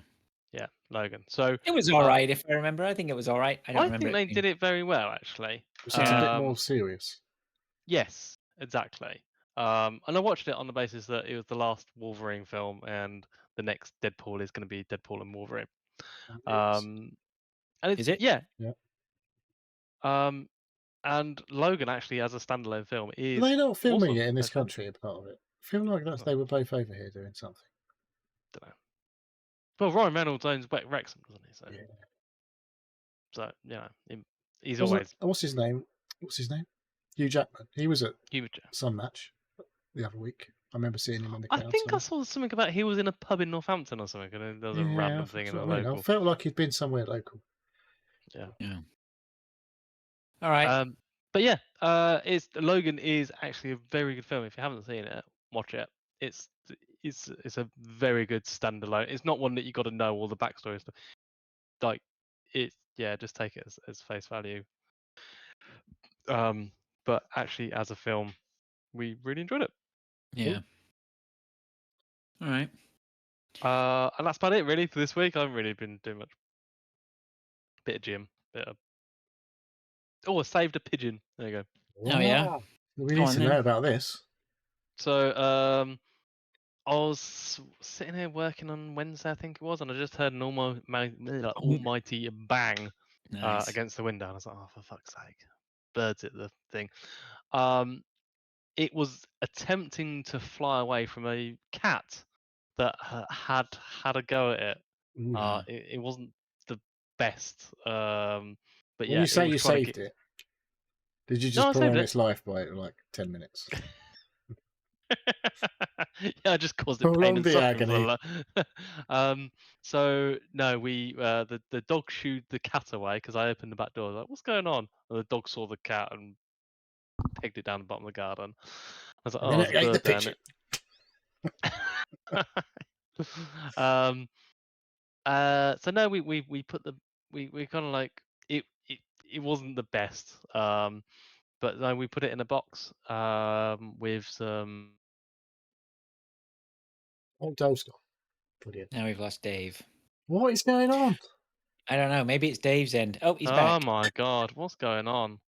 Yeah, Logan. So It was all right, if I remember. I think it was all right. I don't remember think it they being... did it very well, actually. Was it a bit more serious? Yes, exactly. And I watched it on the basis that it was the last Wolverine film, and the next Deadpool is going to be Deadpool and Wolverine. And it's, Is it? Yeah. Yeah. And Logan actually, as a standalone film, Are is they not filming also it in this excellent. country, a part of it? I feel like they were both over here doing something. Don't know. Well, Ryan Reynolds owns Wrexham, doesn't he? So, Yeah. so you know, he's Wasn't- always What's his name? What's his name? Hugh Jackman. He was at huge. some match the other week. I remember seeing him in the I crowd. think I somewhere. saw something about he was in a pub in Northampton or something, and there was a random thing in that's a what I mean. local. I felt like he'd been somewhere local. Yeah. All right. But yeah, Logan is actually a very good film. If you haven't seen it, watch it. It's a very good standalone. It's not one that you got to know all the backstory stuff. Like just take it as face value. But actually, as a film, we really enjoyed it. Yeah. All right. And that's about it really for this week. I haven't really been doing much. Bit of gym, I saved a pigeon. There you go. Oh yeah. We need to know about this. So I was sitting here working on Wednesday, I think it was, and I just heard an almighty bang Nice. against the window, and I was like, "Oh, for fuck's sake!" Birds at the thing. It was attempting to fly away from a cat that had a go at it. It wasn't the best, but when you say you saved it, did you just prolong its life by like 10 minutes? Yeah, I just caused it pain and suffering. So no, we the dog shooed the cat away because I opened the back door. I was like, what's going on? And the dog saw the cat and pegged it down the bottom of the garden. I was like, and then it ate the pigeon. So no, we put the we kind of like it wasn't the best. But no, we put it in a box with some. Oh, Dave's gone. Brilliant. Now we've lost Dave. What is going on? I don't know. Maybe it's Dave's end. Oh, he's Oh back. my god, what's going on?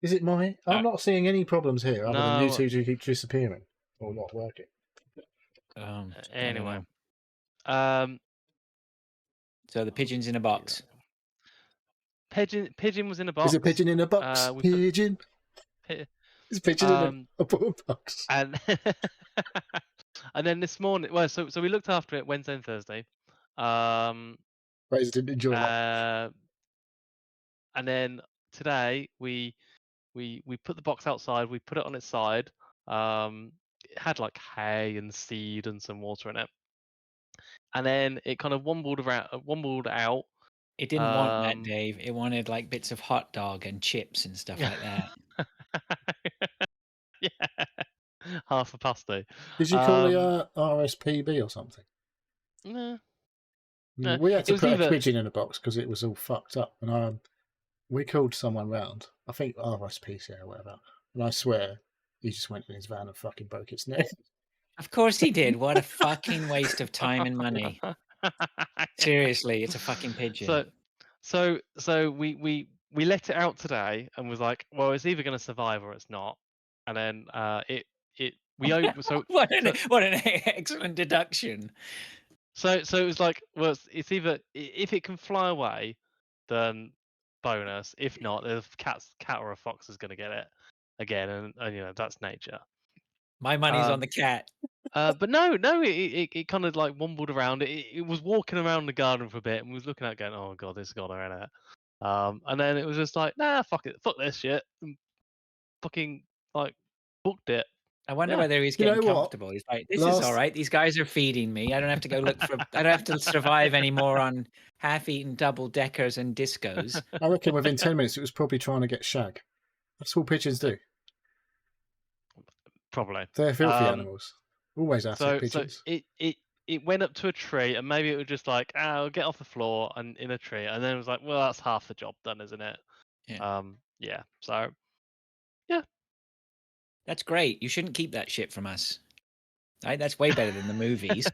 Is it my? I'm not seeing any problems here other than you No. two keep disappearing or not working. Anyway, so the pigeon's in a box. Pigeon was in a box. Is a pigeon in a box? Pigeon. Is a pigeon in a box? And and then this morning, well, so we looked after it Wednesday and Thursday. Razor didn't enjoy it. And then today we put the box outside. We put it on its side. It had like hay and seed and some water in it. And then it kind of wombled out. It didn't want that, Dave. It wanted like bits of hot dog and chips and stuff like that. Yeah, half a pasty. Did you call it RSPB or something? No. We had to put a pigeon in a box because it was all fucked up, and we called someone round. I think RSPCA or whatever, and I swear he just went in his van and fucking broke its neck. Of course he did. What a fucking waste of time and money. Seriously, it's a fucking pigeon. So we let it out today and was like, well, it's either going to survive or it's not. And then we opened. So what an excellent deduction. So it was like, well, it's either if it can fly away, then bonus. If not, the cat or a fox is going to get it again, and you know that's nature. My money's on the cat. But no, it kind of like wombled around. It was walking around the garden for a bit and was looking at it going, oh god, this has got her in it. And then it was just like, nah, fuck it, fuck this shit, and fucking like booked it I wonder Yeah. whether he's You know getting what? comfortable. He's like, this is Last- all right. These guys are feeding me. I don't have to go look for. I don't have to survive anymore on half-eaten double deckers and discos. I reckon within 10 minutes it was probably trying to get shag. That's all pigeons do. Probably. They're filthy animals. Always at So it, pigeons. it went up to a tree, and maybe it was just like, I'll get off the floor and in a tree, and then it was like, well, that's half the job done, isn't it? Yeah. Yeah. So That's great. You shouldn't keep that shit from us. Right? That's way better than the movies.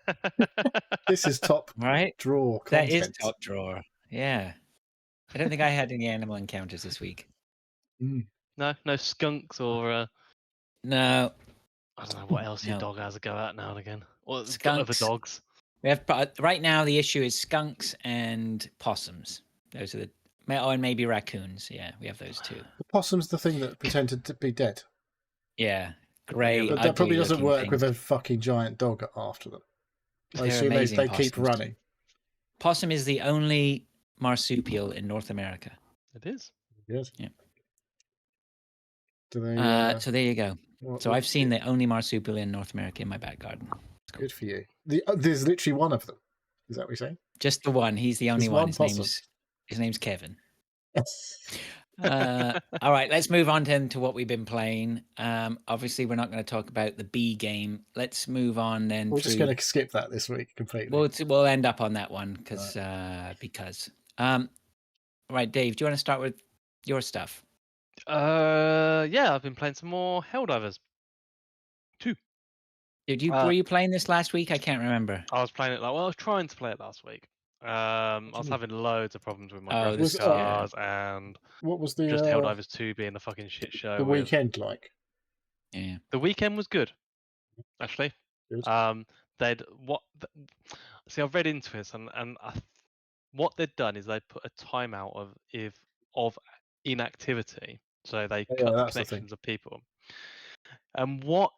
This is top Right? drawer That content. is top drawer. Yeah. I don't think I had any animal encounters this week. no skunks or No. I don't know what else your No. dog has a go at now and again. Or other Skunks. dogs. We have right now the issue is skunks and possums. Those are the and maybe raccoons. Yeah, we have those too. The possum's the thing that pretended to be dead. Yeah, grey. But that probably doesn't work with things. a fucking giant dog after them. I They're assume amazing they keep possums. running. Possum is the only marsupial in North America. It is. Yes. Yeah. Do they? So there you go. So I've seen the only marsupial in North America in my back garden. Cool. Good for you. There's literally one of them. Is that what you're saying? Just the one. He's the only There's one. one possum. His name's Kevin. All right, let's move on then to what we've been playing. Obviously, we're not going to talk about the B game. Let's move on then. We're just going to skip that this week completely. We'll end up on that one because. Right, Dave, do you want to start with your stuff? Yeah, I've been playing some more Helldivers 2. Were you playing this last week? I can't remember. I was playing it I was trying to play it last week. I was having loads of problems with my graphics cards and what was the just Helldivers 2 being a fucking shit show. The weekend like? Yeah. The weekend was good, actually. Good. See, I've read into this, and what they'd done is they put a timeout of inactivity, so they cut the connections of people. And what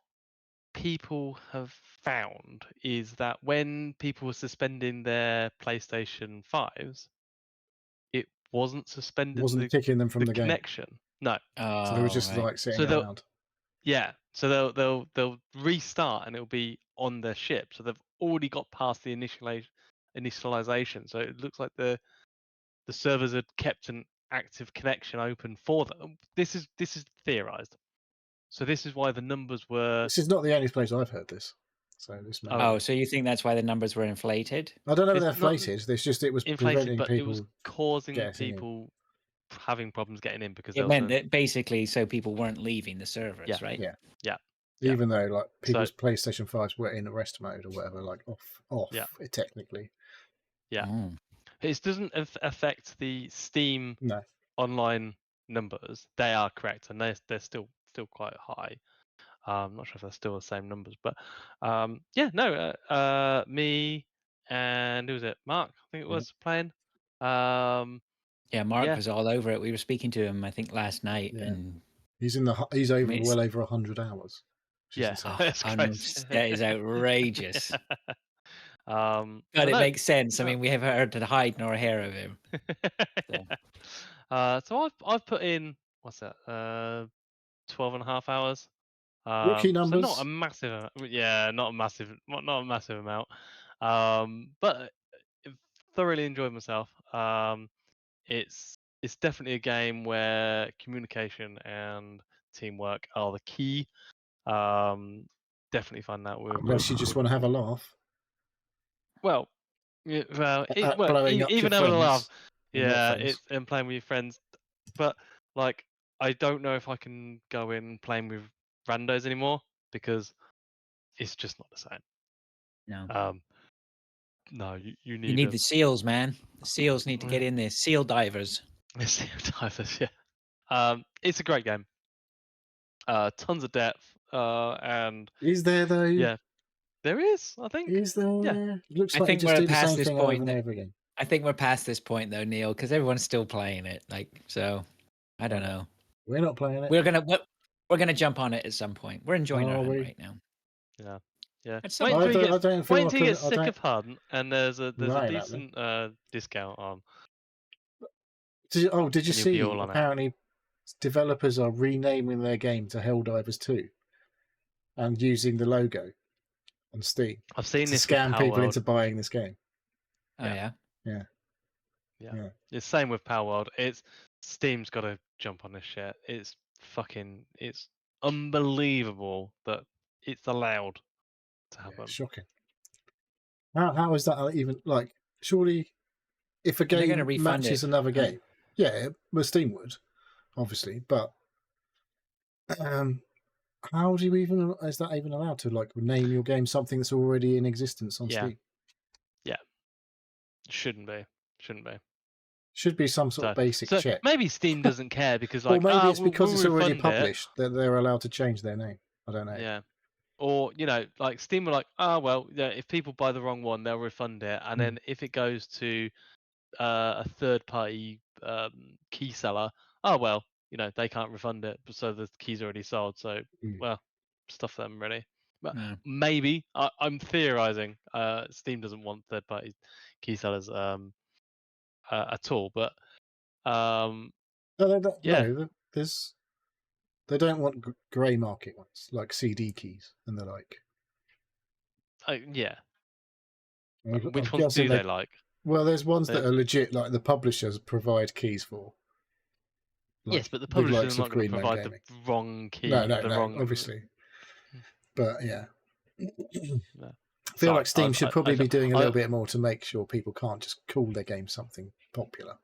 people have found is that when people were suspending their PlayStation 5s, it wasn't suspending. It wasn't kicking them from the connection. No. So they were just like sitting around. Yeah. So they'll restart and it'll be on their ship. So they've already got past the initialization. So it looks like the servers had kept an active connection open for them. This is theorized. So this is why the numbers were. This is not the only place I've heard this. So this. So you think that's why the numbers were inflated? I don't know if they're inflated. It's just it was inflated, but people. It was causing people having problems getting in because it meant that basically so people weren't leaving the servers, right? Yeah. Even though like people's PlayStation 5s were in rest mode or whatever, like off technically. Yeah. It doesn't affect the Steam online numbers. They are correct, and they're still quite high. I'm not sure if they're still the same numbers, but me and who was it? Mark, I think it was playing. Mark was all over it. We were speaking to him, I think, last night, and he's over well over 100 hours. Yeah, that is outrageous. But it makes sense. I mean, we have heard to hide nor hair of him. So I've put in what's that? 12.5 hours. Rookie numbers. So not a massive amount. Yeah, not a massive amount. But thoroughly enjoyed myself. It's definitely a game where communication and teamwork are the key. Definitely find that with. Unless you just want to have a laugh. Well, even having a laugh. Yeah, it's and playing with your friends. But like, I don't know if I can go in playing with randos anymore because it's just not the same. No. No, you need. You need the seals, man. The seals need to get in there. Seal divers. Seal divers, yeah. It's a great game. Tons of depth. And is there though? Yeah, there is. I think. Is there? Yeah. It looks like we're past this point. I think we're past this point though, Neil, because everyone's still playing it. So, I don't know. We're not playing it. We're gonna jump on it at some point. We're enjoying our hunt right now. Yeah. Yeah. Wait until you get sick of Hunt and there's a decent discount on. Did you see? Apparently, developers are renaming their game to Helldivers 2. and using the logo on Steam I've seen to this with scam Power people World. into buying this game. Oh Yeah. yeah. Yeah. It's same with Power World. It's Steam's got to jump on this shit. It's unbelievable that it's allowed to Yeah, happen. shocking. How is that even like? Surely, if a And they're gonna game refund matches it, another right? game, yeah, well, Steam would, obviously, but how do you even is that even allowed to like name your game something that's already in existence on Yeah. Steam? Yeah. Shouldn't be. Should be some sort of basic So check. maybe Steam doesn't care because Or like, maybe it's because we'll it's already refund it. published that they're allowed to change their name. I don't know. Yeah. Or like Steam were like, well, yeah, if people buy the wrong one, they'll refund it, and then if it goes to a third-party key seller, well, they can't refund it, so the key's already sold. So, well, stuff them really. But maybe I'm theorizing. Steam doesn't want third-party key sellers at all, but yeah, No, they don't want grey market ones like CD keys and the like. yeah. I'm Which ones do they like? Well, there's ones that are legit, like the publishers provide keys for. Like yes, but the the publishers likes are of not going to Greenman provide Gaming. the wrong key. No, obviously. But yeah. No. I feel like Steam should probably be doing a little bit more to make sure people can't just call their game something popular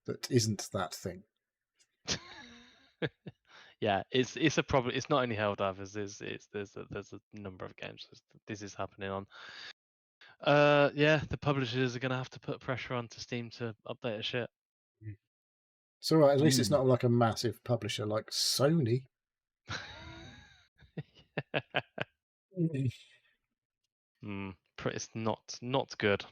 that isn't that thing. Yeah, it's a problem. It's not only Helldivers. There's a number of games this is happening on. Yeah, the publishers are going to have to put pressure onto Steam to update their shit. It's all right. At least it's not like a massive publisher like Sony. It's not good.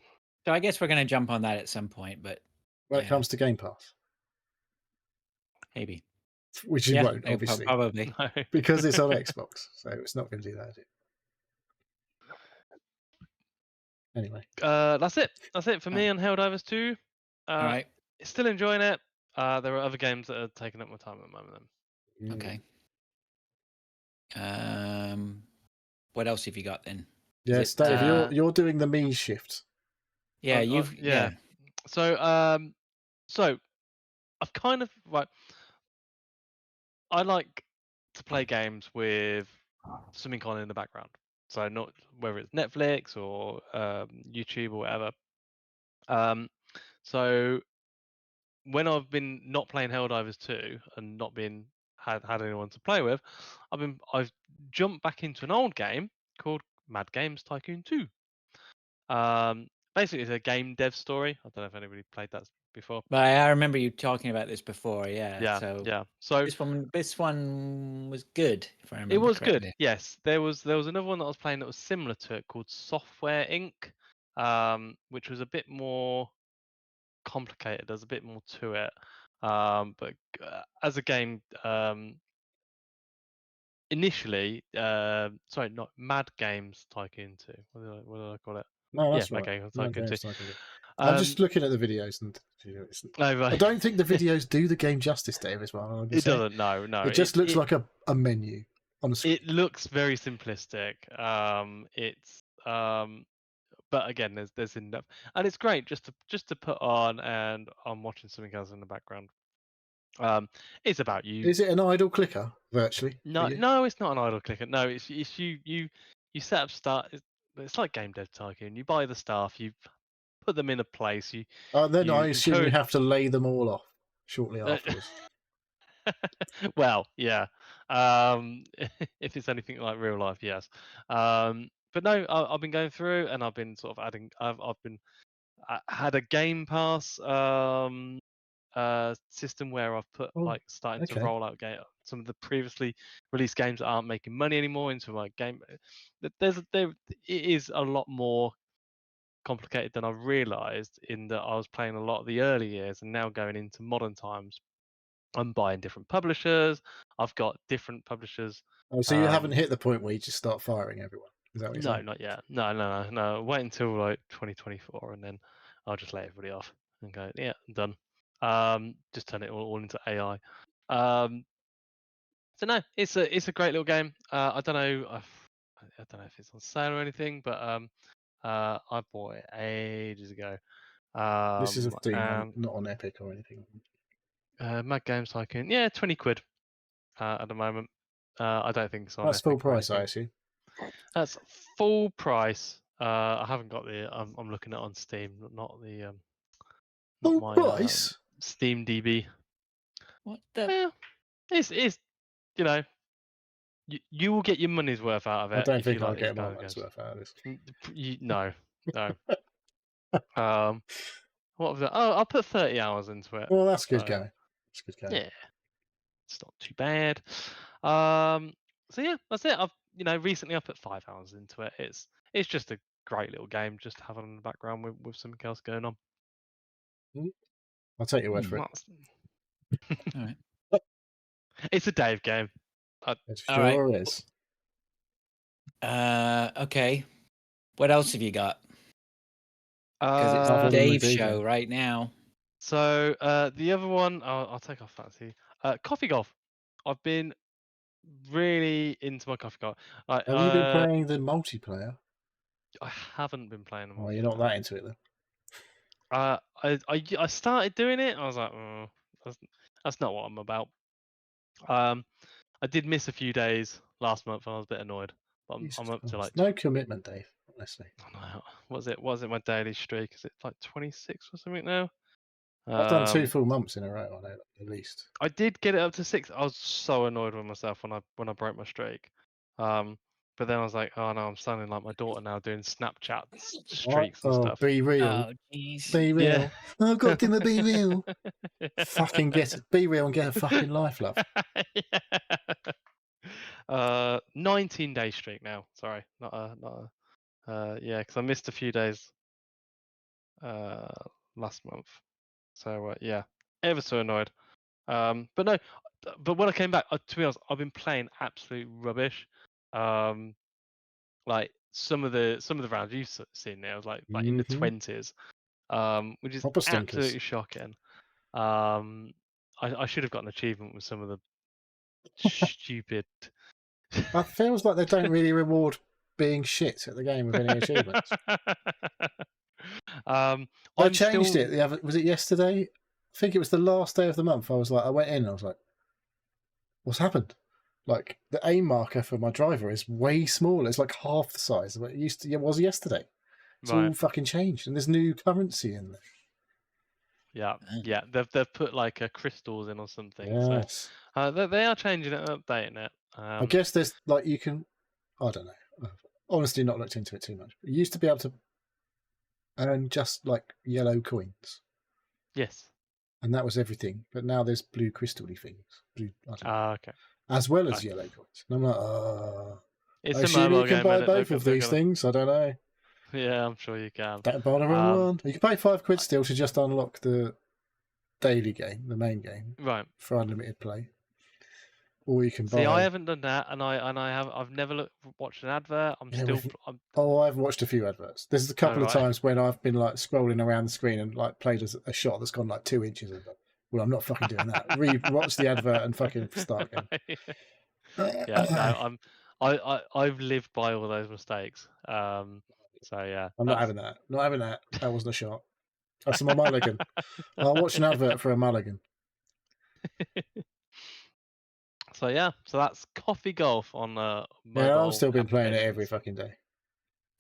So I guess we're going to jump on that at some point, but when it comes to Game Pass, maybe, which it won't, obviously, probably because it's on Xbox, so it's not going to do that. Is it? Anyway, that's it. That's it for me on Helldivers 2. All right. Still enjoying it. There are other games that are taking up my time at the moment. Okay. What else have you got then? Yes, Dave, you're doing the me shift. Yeah, yeah. So I've kind of I like to play games with something on in the background. So not whether it's Netflix or YouTube or whatever. So when I've been not playing Helldivers 2 and not been had anyone to play with, I've jumped back into an old game called Mad Games Tycoon 2. Basically, it's a game dev story. I don't know if anybody played that before. But I remember you talking about this before. Yeah. So So this one was good. If I remember it was correctly. good. Yes, there was another one that I was playing that was similar to it called Software Inc., which was a bit more complicated. There's a bit more to it. But as a game, initially, sorry, not Mad Games Tycoon 2. What did I call it? No, that's Mad right. Games Tycoon 2. I'm just looking at the videos, and I don't think the videos do the game justice, Dave. As well, it doesn't. No. It just looks like a menu on a screen. It looks very simplistic. But again, there's enough, and it's great just to put on, and I'm watching something else in the background. It's about you. Is it an idle clicker virtually? No, it's not an idle clicker. No, it's you set up start. It's like Game Dev Tycoon. You buy the stuff, you put them in a place. Then I assume you have to lay them all off shortly afterwards. Well, yeah. If it's anything like real life, yes. But no, I've been going through, and I've been sort of adding. I had a Game Pass system where I've put starting to roll out some of the previously released games that aren't making money anymore into my game. It is a lot more complicated than I realised, in that I was playing a lot of the early years, and now going into modern times, I'm buying different publishers. I've got different publishers. Oh, so you haven't hit the point where you just start firing everyone? Is that what you're saying? No, not yet. No. Wait until like 2024, and then I'll just let everybody off and go, yeah, I'm done. Just turn it all into AI. So no, it's a great little game. I don't know. don't know if it's on sale or anything, but I bought it ages ago. This is a Steam, and not on Epic or anything. Mad Games Tycoon, yeah, 20 quid at the moment. I don't think it's on That's Epic full or price, I anything. assume. That's full price. I haven't got the. I'm looking at it on Steam, not the. Not Full my price? Steam DB. What the? Yeah, it's you know, you will get your money's worth out of it. I don't if you think like I'll these get my kind of money's games. worth out of this. No. What was that? Oh, I'll put 30 hours into it. Well, that's good So, going. That's good going. yeah, it's not too bad. So yeah, that's it. I've recently I put 5 hours into it. It's just a great little game, just to have it in the background with something else going on. I'll take your word for it. All right. It's a Dave game. It All sure right. is. Okay. What else have you got? Because it's Other the than the Dave D show game. right now. So the other one, I'll take off fancy. Coffee golf. I've been really into my coffee golf. Have you been playing the multiplayer? I haven't been playing them. Oh, you're not that into it then. I started doing it. I was like, that's not what I'm about. I did miss a few days last month, and I was a bit annoyed. But I'm up to like no commitment, Dave. Honestly, what was it my daily streak? Is it like 26 or something now? I've done 2 full months in a row on it at least. I did get it up to 6. I was so annoyed with myself when I broke my streak. But then I was like, oh no, I'm sounding like my daughter now doing Snapchat streaks and stuff. Be real. Oh, jeez. Be real. Yeah. Oh, God, give me be real. Fucking be real and get a fucking life, love. 19-day streak now. Sorry, yeah, because I missed a few days last month. So yeah, ever so annoyed. But no, but when I came back, to be honest, I've been playing absolute rubbish. Like some of the rounds you've seen there was like in the 20s, which is Proper stinkers. absolutely shocking. I should have got an achievement with some of the stupid. It feels like they don't really reward being shit at the game with any achievements. They changed it. Was it yesterday? I think it was the last day of the month. I went in and I was like, what's happened? Like the aim marker for my driver is way smaller. It's like half the size of what it was yesterday. It's all fucking changed, and there's new currency in there. Yeah. They've put like crystals in or something. Yes. So they are changing it, updating it. I guess there's like you can. I don't know. I've honestly not looked into it too much. But you used to be able to earn just like yellow coins. Yes. And that was everything. But now there's blue crystally things. Okay. As well as yellow coins. And I'm like, it's I assume you can buy both of these things. I don't know. Yeah, I'm sure you can. Don't buy the wrong one. You can pay £5 still to just unlock the daily game, the main game, right, for unlimited play. Or you can buy. See, I haven't done that, and I've never watched an advert. I've watched a few adverts. There's a couple of times when I've been like scrolling around the screen and like played a shot that's gone like 2 inches. Well, I'm not fucking doing that. Watch the advert and fucking start again. Yeah, no, I've lived by all those mistakes. So yeah, I'm not having that. Not having that. That wasn't a shot. That's my mulligan. I'll watch an advert for a mulligan. So yeah, so that's Coffee Golf on mobile. Yeah, I've still been playing it every fucking day.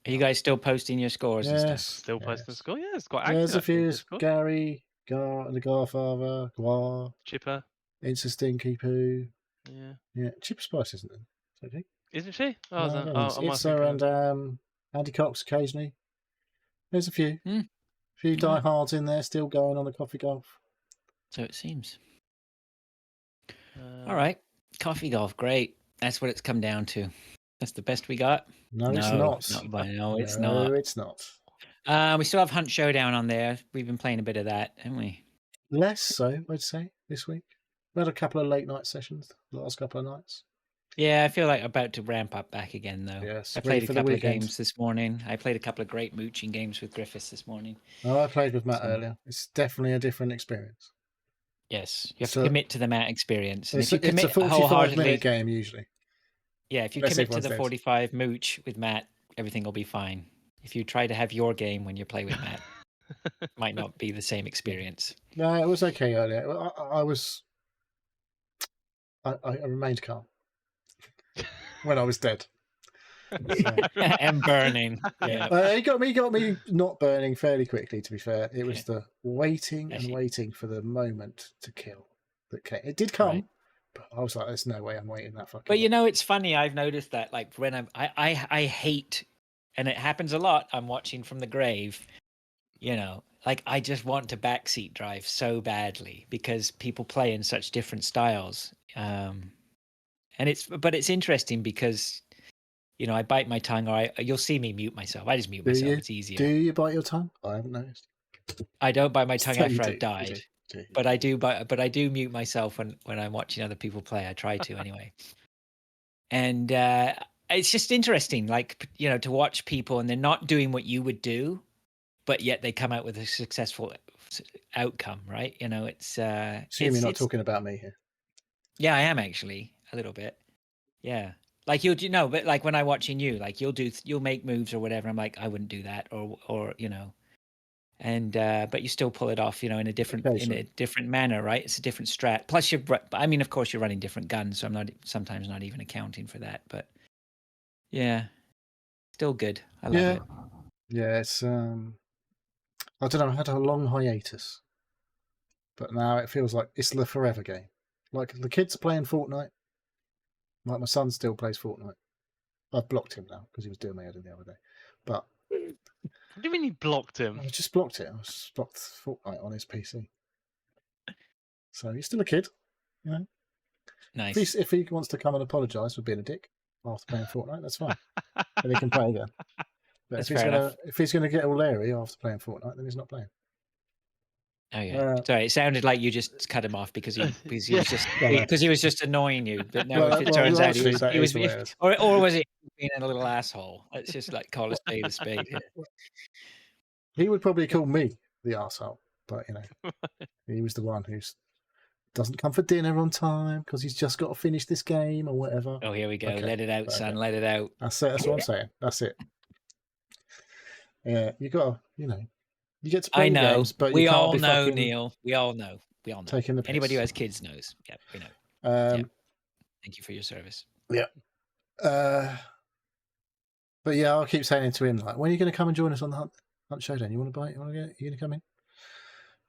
Are you guys still posting your scores and stuff? Still posting score. Yeah, it's quite active. There's a few. Gary, the Garfather, Guar, Chipper, It's a Stinky Poo. Yeah. Chipper Spice isn't it? I think. Isn't she? Oh, no, it's her and Andy Cox occasionally. There's a few. A few diehards in there still going on the Coffee Golf. So it seems. All right. Coffee Golf, great. That's what it's come down to. That's the best we got? No, it's not. No, it's not. No, it's not. We still have Hunt Showdown on there. We've been playing a bit of that, haven't we? Less so, I'd say, this week. We had a couple of late night sessions the last couple of nights. Yeah, I feel like I'm about to ramp up back again, though. Yes, I played a couple of games this morning. I played a couple of great mooching games with Griffiths this morning. Oh, I played with Matt earlier. It's definitely a different experience. Yes, you have to commit to the Matt experience. And it's a 45-minute game, usually. Yeah, if you Unless commit to everyone's the dead. 45 mooch with Matt, everything will be fine. If you try to have your game when you play with Matt, might not be the same experience. No, it was okay earlier. I remained calm when I was dead. So, And burning. yeah, Yeah. he got me not burning fairly quickly. To be fair, it was Yeah. the waiting and Actually- waiting for the moment to kill that came. It did come, Right. but I was like, "There's no way I'm waiting that fucking." But you long." know, it's funny. I've noticed that, like, when I hate, and it happens a lot. I'm watching from the grave. You know, like I just want to backseat drive so badly because people play in such different styles. And but it's interesting because, you know, I bite my tongue, or you'll see me mute myself. I just mute Do myself. you? It's easier. Do you bite your tongue? I haven't noticed. I don't bite my tongue So you after do, I've you died, do. but I do. But I do mute myself when I'm watching other people play. I try to anyway. And it's just interesting, like, you know, to watch people and they're not doing what you would do, but yet they come out with a successful outcome, right? You know, it's Assume you're not talking about me here. Yeah, I am actually a little bit. Yeah, like you know, but like when I'm watching you, like you'll make moves or whatever. I'm like, I wouldn't do that, or you know, and but you still pull it off, you know, in a different manner, right? It's a different strat. Plus, I mean, of course, you're running different guns, so I'm not sometimes not even accounting for that, but yeah, still good. I love it. Yeah, it's I don't know. I had a long hiatus, but now it feels like it's the forever game. Like the kids are playing Fortnite. Like my son still plays Fortnite. I've blocked him now because he was doing my head in the other day. But What do you mean you blocked him? I just blocked it. I just blocked Fortnite on his PC. So he's still a kid, you know. Nice. If he wants to come and apologise for being a dick after playing Fortnite, that's fine. Then he can play again. But if he's gonna get all leery after playing Fortnite, then he's not playing. Oh yeah, sorry. It sounded like you just cut him off because he was just annoying you. But no, if it turns out he was, or was it being a little asshole? Let's just like call a spade a spade. He would probably call me the asshole, but you know, he was the one who doesn't come for dinner on time because he's just got to finish this game or whatever. Oh, here we go. Okay. Let it out, son. Let it out. That's it. That's what I'm saying. That's it. Yeah, you got to, you know. You get to play games, but you can't be fucking... Neil. We all know. Taking the piss. Anybody who has kids knows. Yeah, we know. Thank you for your service. Yeah. But yeah, I'll keep saying to him, like, when are you going to come and join us on the Hunt Showdown? You want to bite? You going to come in?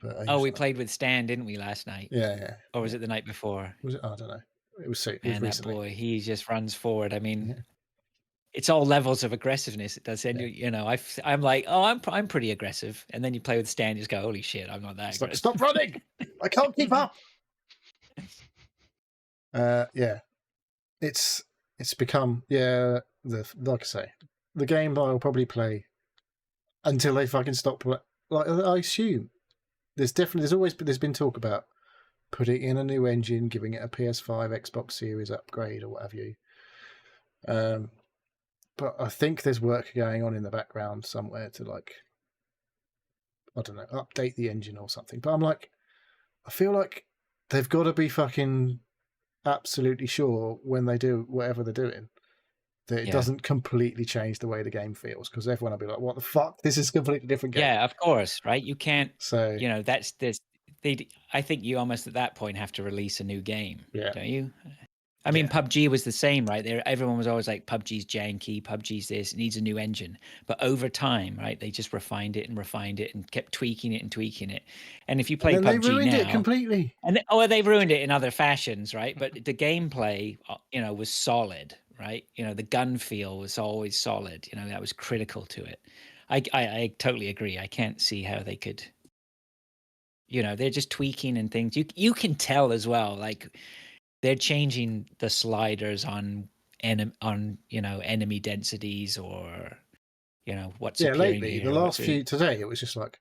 But, we played with Stan, didn't we, last night? Yeah. Or was it the night before? Was it? I don't know. It was recently. That boy, he just runs forward. I mean... It's all levels of aggressiveness. It does, and you know, I'm like, oh, I'm pretty aggressive, and then you play with Stan, you just go, holy shit, I'm not that aggressive. Like, stop running! I can't keep up. Yeah, it's become like I say, the game that I'll probably play until they fucking stop. Like I assume there's been talk about putting in a new engine, giving it a PS5, Xbox Series upgrade, or what have you. But I think there's work going on in the background somewhere to, like, I don't know, update the engine or something. But I'm like, I feel like they've got to be fucking absolutely sure when they do whatever they're doing that it doesn't completely change the way the game feels, because everyone will be like, what the fuck? This is a completely different game. Yeah, of course, right? You can't, so, you know, I think you almost at that point have to release a new game, don't you? I mean, PUBG was the same, right? Everyone was always like, PUBG's janky, PUBG's this, it needs a new engine. But over time, right, they just refined it and kept tweaking it. And if you play PUBG now... they ruined it completely. They ruined it in other fashions, right? But the gameplay, you know, was solid, right? You know, the gun feel was always solid. You know, that was critical to it. I totally agree. I can't see how they could... You know, they're just tweaking and things. You can tell as well, like... They're changing the sliders on you know, enemy densities, or you know what's lately the last few today it was just like,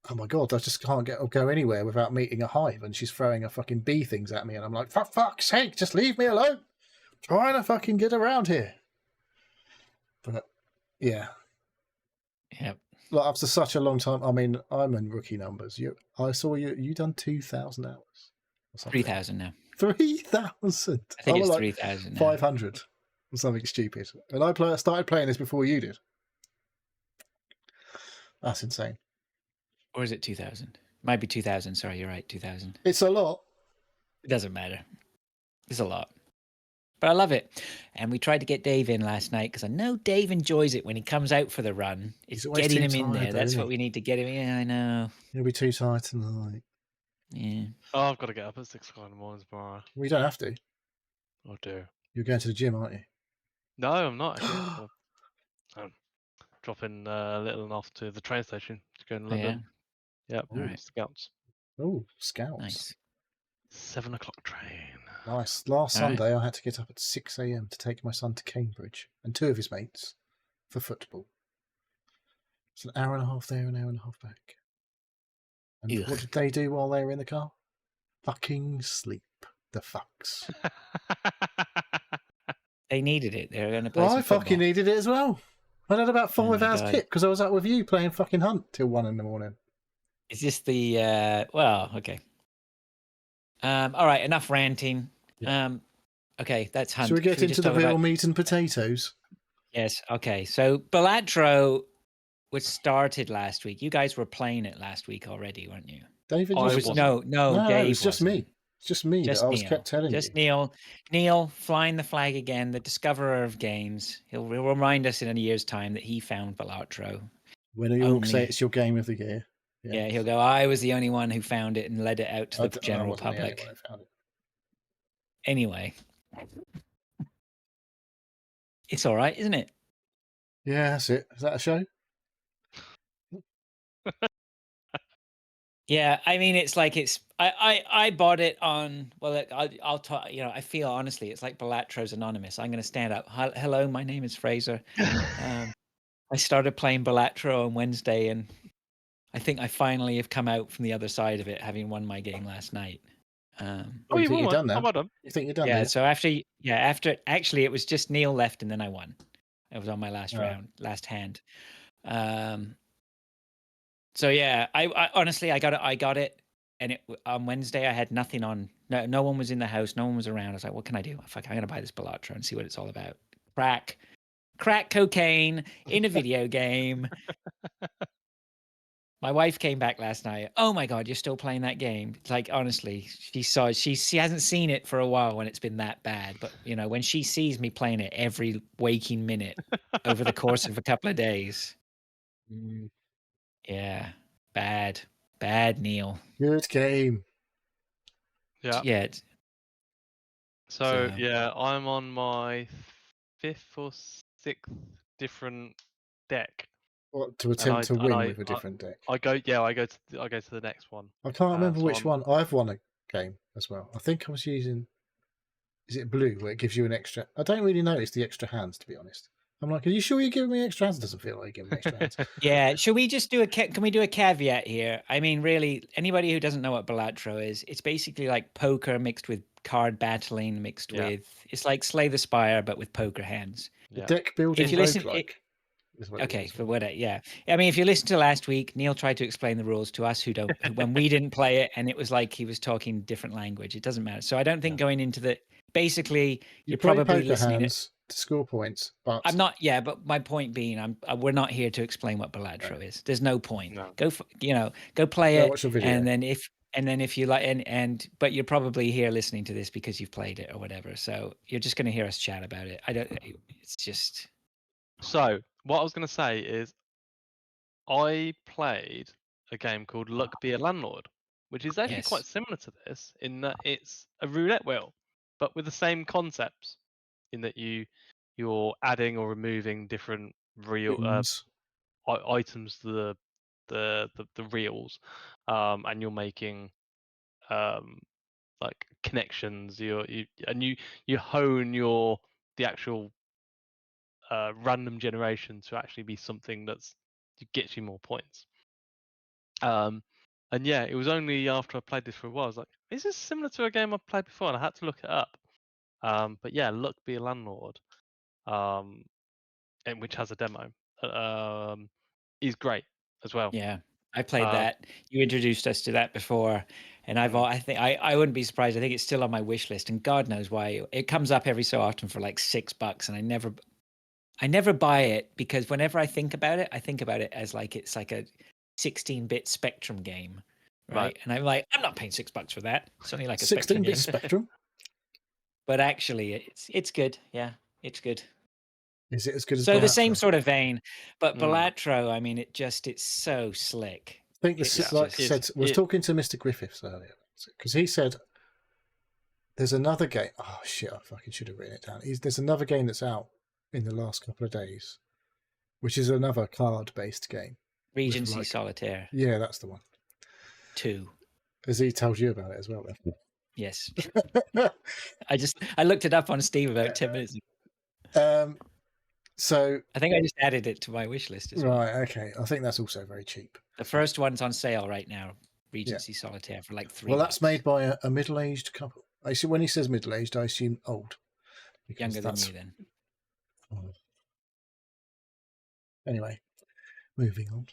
oh my god, I just can't go anywhere without meeting a hive, and she's throwing a fucking bee things at me, and I'm like, for fuck's sake, just leave me alone. I'm trying to fucking get around here. But yeah, like, after such a long time, I mean, I'm in rookie numbers. I saw you done 2,000 hours. 3,000 now. 3,000. I think it's 3,000. 500. or something stupid. And I started playing this before you did. That's insane. Or is it 2000? Might be 2000. Sorry, you're right. 2000. It's a lot. It doesn't matter. It's a lot. But I love it. And we tried to get Dave in last night because I know Dave enjoys it when he comes out for the run. It's getting him in there. That's what we need to get him. Yeah, I know. He'll be too tired tonight. Yeah. Oh, I've got to get up at 6 o'clock in the morning tomorrow. We don't have to. I do. You're going to the gym, aren't you? No, I'm not actually. I'm dropping Little and off to the train station to go to London. Yeah. Yep. All right. Scouts. Oh, Scouts. Nice. 7 o'clock train. Nice. Last Sunday, I had to get up at 6 a.m. to take my son to Cambridge and 2 of his mates for football. It's an hour and a half there, an hour and a half back. And what did they do while they were in the car? Fucking sleep. The fucks. They needed it. They're going to play. Well, I fucking needed it as well. I had about 5 hours kip because I was out with you playing fucking Hunt till 1 in the morning. Is this the well, okay. All right, enough ranting. Yeah. Okay, that's Hunt. Should we get into the real meat and potatoes? Yes, okay. So Balatro was started last week. You guys were playing it last week already, weren't you? David No, Dave. It was just me. It's just me that I was kept telling you. Just Neil flying the flag again, the discoverer of games. He'll remind us in a year's time that he found Balatro. When you all say it's your game of the year. Yeah, he'll go, I was the only one who found it and led it out to the general public. Anyway. It's all right, isn't it? Yeah, that's it. Is that a show? Yeah, I mean, it's like I bought it on. Well, I'll talk. You know, I feel honestly, it's like Balatro's Anonymous. I'm going to stand up. Hello, my name is Fraser. I started playing Balatro on Wednesday, and I think I finally have come out from the other side of it, having won my game last night. You think you're done now? You think you're done? Yeah. So after actually, it was just Neil left, and then I won. It was on my last round, last hand. So yeah, I honestly I got it, and on Wednesday I had nothing on. No one was in the house. No one was around. I was like, what can I do? Fuck, I'm gonna buy this Balatro and see what it's all about. Crack cocaine in a video game. My wife came back last night. Oh my God, you're still playing that game? It's like, honestly, she hasn't seen it for a while when it's been that bad. But you know, when she sees me playing it every waking minute over the course of a couple of days. Yeah, bad, Neil. Good game. Yeah. So yeah, I'm on my 5th or 6th different deck. What, to attempt to win with a different deck? I go to the next one. I can't remember which one. I've won a game as well. I think I was using. Is it blue where it gives you an extra? I don't really notice the extra hands, to be honest. I'm like, are you sure you're giving me extra hands? It doesn't feel like you're giving me extra hands. Yeah. Should we just do can we do a caveat here? I mean, really, anybody who doesn't know what Balatro is, it's basically like poker mixed with card battling mixed with. It's like Slay the Spire but with poker hands. The deck building. If you listen, okay, for what? Yeah, I mean, if you listen to last week, Neil tried to explain the rules to us who don't when we didn't play it, and it was like he was talking different language. It doesn't matter. So I don't think going into the basically you're probably listening hands to score points, but I'm not. Yeah, but my point being, we're not here to explain what Balatro is. There's no point. No. Go play it, watch the video. and then if you like, but you're probably here listening to this because you've played it or whatever. So you're just going to hear us chat about it. It's just. So what I was going to say is, I played a game called Luck Be a Landlord, which is actually quite similar to this in that it's a roulette wheel, but with the same concepts. In that you're adding or removing different real items to the reels, and you're making like connections. You hone the actual random generation to actually be something that gets you more points. And yeah, it was only after I played this for a while I was like, is this similar to a game I've played before? And I had to look it up. But yeah, Luck Be a Landlord, and which has a demo, is great as well. Yeah, I played Um, that. You introduced us to that before, and I think I wouldn't be surprised. I think it's still on my wish list, and God knows why. It comes up every so often for like $6, and I never buy it because whenever I think about it as like it's like a 16-bit Spectrum game, right? And I'm like, I'm not paying $6 for that. It's only like a Spectrum 16-bit game. Spectrum. But actually, it's good. Yeah, it's good. Is it as good as So the same Balatro? sort of vein, but Mm. Balatro, I mean, it's so slick. I think It's this, like I just- said, was talking to Mr. Griffiths earlier because he said there's another game. Oh shit! I fucking should have written it down. There's another game that's out in the last couple of days, which is another card-based game. Regency like- Solitaire Yeah, that's the one. 2. Has he told you about it as well? Yes. Then? I looked it up on Steam about 10 minutes ago. So I think I just added it to my wish list as well. right, okay. I think that's also very cheap. The first one's on sale right now, Regency Solitaire, for like $3. Well, that's made by a middle-aged couple. I see. When he says middle-aged, I assume old. because Younger than that's- you then. Anyway, moving on.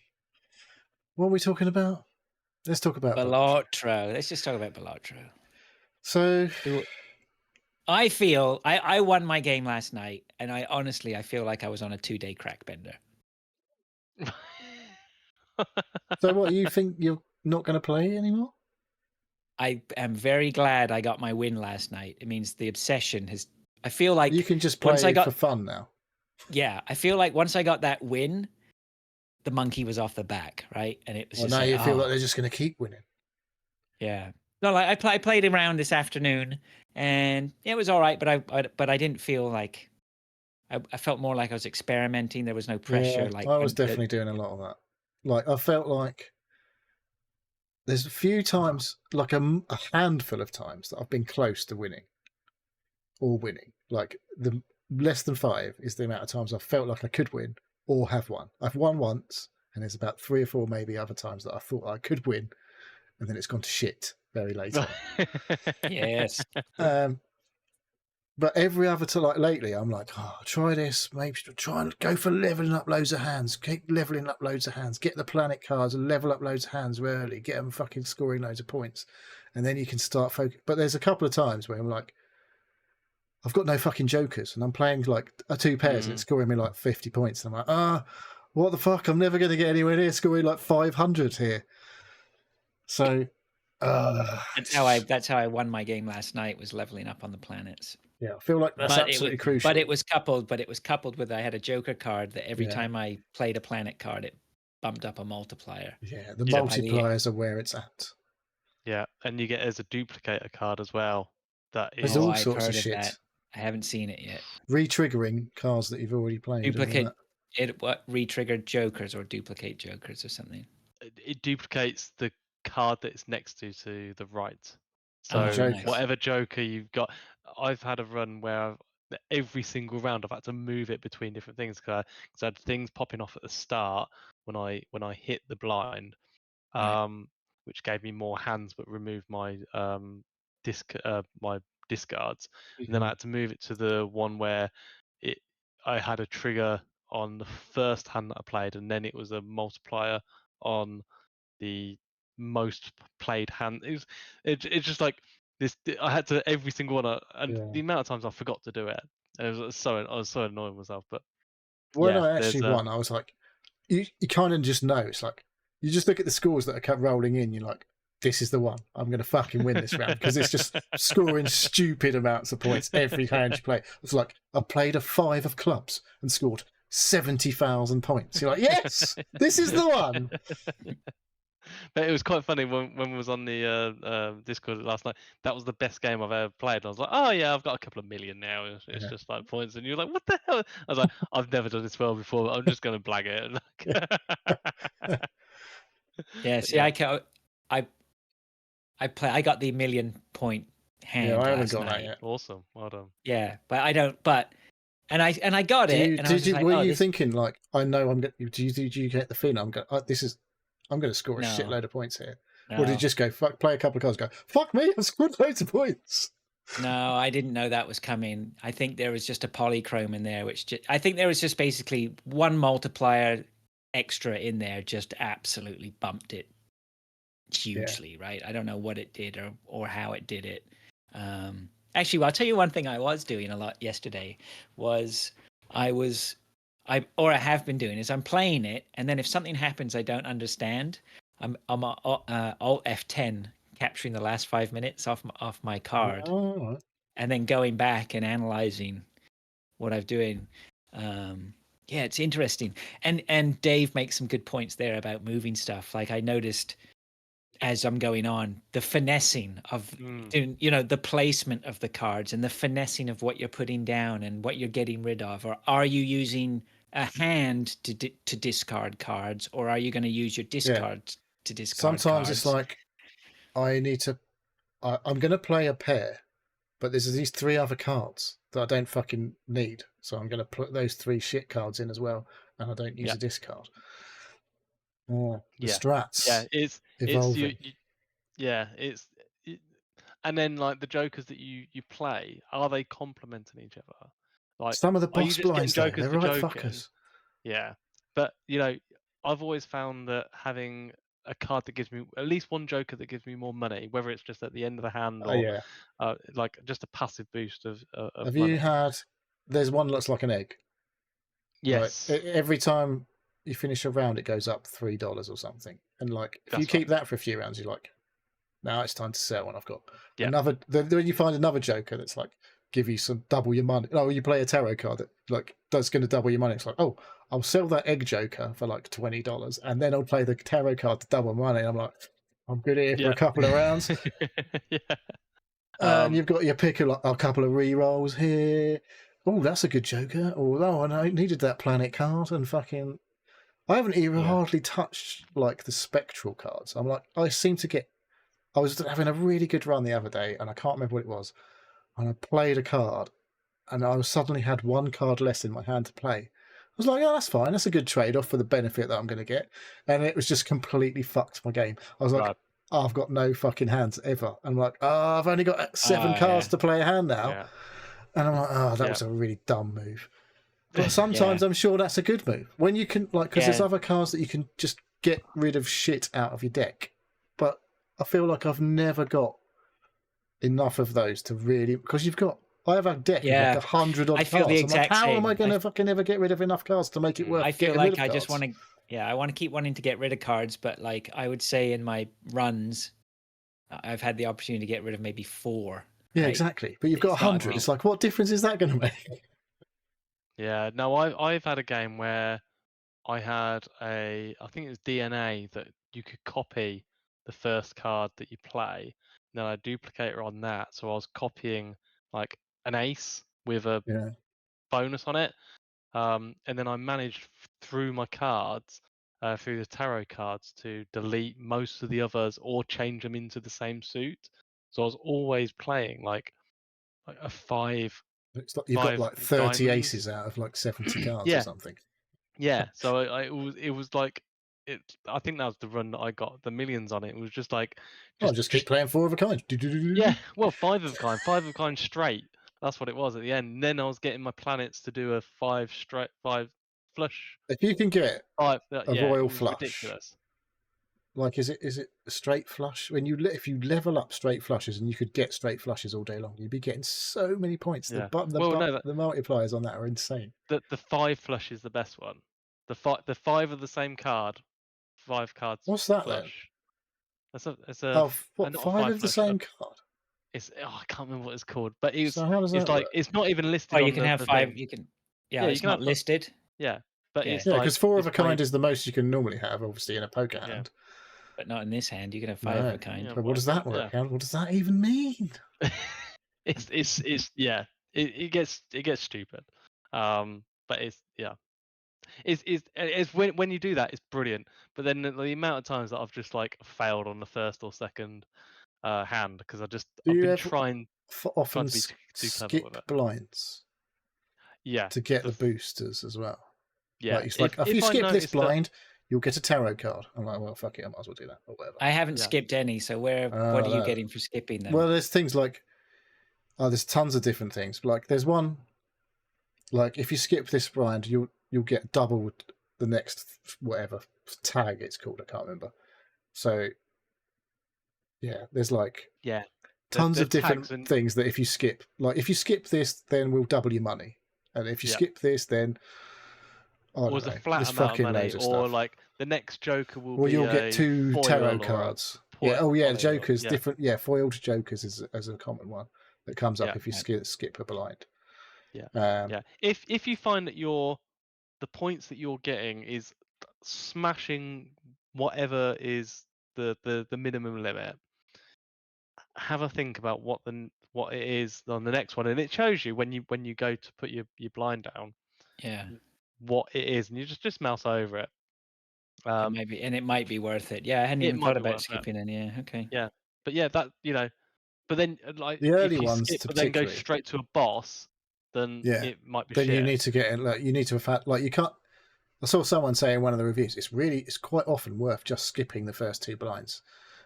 What are we talking about? Let's talk about Balatro. Let's just talk about Balatro. So I feel I won my game last night, and I feel like I was on a 2-day crack bender. So what, you think you're not going to play anymore? I am very glad I got my win last night. It means the obsession has. I feel like You can just play once I got- for fun now. yeah, I feel like once I got that win, the monkey was off the back, right? And it was Well, just now you feel oh, like they're just going to keep winning. yeah. No, like I played around this afternoon, and it was all right, but I didn't feel like I felt more like I was experimenting. There was no pressure. Yeah, Like I was when- definitely doing a lot of that. Like I felt like there's a few times, like a handful of times, that I've been close to winning or winning. Like the less than 5 is the amount of times I've felt like I could win or have won. I've won once, and there's about 3 or 4 maybe other times that I thought I could win, and then it's gone to shit very later. yes, But every other time, like lately, I'm like, oh, try this, maybe try and go for leveling up loads of hands, keep leveling up loads of hands, get the planet cards and level up loads of hands early, get them fucking scoring loads of points, and then you can start focus. But there's a couple of times where I'm like, I've got no fucking jokers, and I'm playing like 2 pairs, and it's scoring me like 50 points, and I'm like, what the fuck? I'm never going to get anywhere near scoring like 500 here. So that's how I won my game last night. Was leveling up on the planets. yeah, I feel like that's But absolutely it was, crucial. But it was coupled with I had a Joker card that every time I played a planet card, it bumped up a multiplier. Yeah, the Yeah. multipliers are where it's at. Yeah, and you get as a duplicator card as well. That There's is all I've sorts of heard shit. that. I haven't seen it yet. Re-triggering cards that you've already played. and all Duplicate that. what re-triggered Jokers or duplicate Jokers or something. it duplicates the card that it's next to the right. Oh, So nice. whatever Joker you've got, I've had a run where every single round I've had to move it between different things because I had things popping off at the start when I hit the blind, Right. which gave me more hands but removed my my discards. And then I had to move it to the one where I had a trigger on the first hand that I played, and then it was a multiplier on the most played hand. It's just like this. I had to every single one, and Yeah. the amount of times I forgot to do it. And I was so annoying myself. But When yeah, I actually there's, won, I was like, you kind of just know. It's like you just look at the scores that are kept rolling in. You're like, this is the one. I'm going to fucking win this round because it's just scoring stupid amounts of points every hand you play. It's like I played a 5 of clubs and scored 70,000 points. You're like, yes, this is the one. But it was quite funny when we was on the Discord last night. That was the best game I've ever played. And I was like, oh yeah, I've got a couple of million now. It's just like points, and you're like, what the hell? I was like, I've never done this well before. But I'm just going to blag it. Yeah. See, I got the 1,000,000 point hand. Yeah, I haven't last got that night. yet. Awesome, well done. Yeah, but I don't. But and I got it. And I was just like, were oh, you this- thinking like, I know I'm going? Do you get the feeling I'm going? I'm going to score a No. shitload of points here. Or No. did you just go play a couple of cards? Go fuck me! I scored loads of points. No, I didn't know that was coming. I think there was just a polychrome in there, I think there was just basically one multiplier extra in there just absolutely bumped it hugely, right? I don't know what it did or how it did it. Actually, I'll tell you one thing I was doing a lot yesterday was I have been doing is I'm playing it, and then if something happens I don't understand, I'm Alt F10 capturing the last 5 minutes off my card, and then going back and analyzing what I'm doing. Yeah, it's interesting. And Dave makes some good points there about moving stuff. Like I noticed as I'm going on, the finessing of, the placement of the cards and the finessing of what you're putting down and what you're getting rid of. Or are you using a hand to discard cards, or are you going to use your discard to discard Sometimes cards? it's like, I'm going to play a pair, but there's these 3 other cards that I don't fucking need. So I'm going to put those 3 shit cards in as well, and I don't use a discard. The strats. Yeah, it's evolving. And then like the jokers that you play, are they complementing each other? Like some of the boss blinds, they're right joking? fuckers. Yeah, but I've always found that having a card that gives me at least one joker that gives me more money, whether it's just at the end of the hand or like just a passive boost of Have money. you had? There's one that looks like an egg. Yes. Right? Every time you finish a round, it goes up $3 or something. And like, if you keep that for a few rounds, you're like, now it's time to sell. And I've got another. Then you find another joker that's like, give you some double your money. Oh, you play a tarot card that like that's going to double your money. It's like, oh, I'll sell that egg joker for like $20, and then I'll play the tarot card to double money. I'm like, I'm good here for a couple of rounds. And you've got your pick of like a couple of re-rolls here. Oh, that's a good joker. Oh, I needed that planet card, and fucking, I haven't even hardly touched like the spectral cards. I'm like, I seem to get. I was having a really good run the other day, and I can't remember what it was. And I played a card, and I suddenly had 1 card less in my hand to play. I was like, oh, that's fine. That's a good trade-off for the benefit that I'm going to get. And it was just completely fucked my game. I was like, oh, I've got no fucking hands ever. I'm like, oh, I've only got 7 cards to play a hand now. Yeah. And I'm like, oh, that was a really dumb move. But sometimes I'm sure that's a good move. When you can, like, because there's other cards that you can just get rid of shit out of your deck. But I feel like I've never got enough of those to really, because I have a deck of like 100 odd cards. The exact how same. am I going to fucking ever get rid of enough cards to make it worth? I feel like I just want to, I want to keep wanting to get rid of cards, but like I would say in my runs, I've had the opportunity to get rid of maybe 4. Yeah, exactly. But you've got 100. It's like, what difference is that going to make? Yeah, no, I've had a game where I had I think it was DNA that you could copy the first card that you play. Then I duplicate it on that, so I was copying like an ace with a bonus on it, and then I managed through my cards, through the tarot cards, to delete most of the others or change them into the same suit. So I was always playing like a 5. It's like you've got like 30 aces out of like 70 cards or something. Yeah, so it was like. I think that was the run that I got the millions on it. It was just like, just keep playing 4 of a kind. Yeah, well, 5 of a kind straight. That's what it was at the end. And then I was getting my planets to do a 5 flush. If you can get a royal flush, ridiculous. Like, is it a straight flush? If you level up straight flushes, and you could get straight flushes all day long, you'd be getting so many points. The multipliers on that are insane. The 5 flush is the best one. The 5 of the same card. 5 cards. What's that flush. Then? It's a 5 of the same card? I can't remember what it's called, but it's like it's not even listed. Oh, you can have 5. You can. Yeah, it's not listed. Yeah, but it's because 4 of a kind is the most you can normally have, obviously, in a poker hand. But not in this hand. You can have 5 of a kind. But what does that work out? What does that even mean? It gets stupid. But it's when you do that, it's brilliant. But then the amount of times that I've just like failed on the first or second hand because I've been trying often to skip blinds. Yeah, to get the boosters as well. Yeah, like, it's like if you skip this blind, you'll get a tarot card. I'm like, well, fuck it, I might as well do that or whatever. I haven't skipped any, so what are you getting for skipping them? Well, there's things like there's tons of different things. Like there's one, like if you skip this blind, you'll get double the next whatever tag it's called. I can't remember. So yeah, there's like tons the of different tags and things that if you skip, like if you skip this, then we'll double your money, and if you skip this, then I or don't as a know, flat there's amount of fucking money, loads of or stuff. like the next Joker will Well, be you'll get a 2 foil tarot or a cards. foil, Yeah, oh yeah, foil, Joker's yeah. different. Yeah, foiled Jokers is as a common one that comes up Yeah. if you skip a blind. Yeah. Um, Yeah. If you find that the points that you're getting is smashing whatever is the minimum limit, have a think about what it is on the next one, and it shows you when you go to put your blind down Yeah. what it is, and you just mouse over it. It might be worth it. Yeah, I hadn't It even might thought be about worth it. skipping in. Yeah, okay. Yeah, but yeah, that but then like the early if you ones, skip to but then go particularly, straight to a boss, then yeah, it might be then you shit. need to get like you need to have had like you can't. I saw someone say in one of the reviews, it's quite often worth just skipping the first 2 blinds.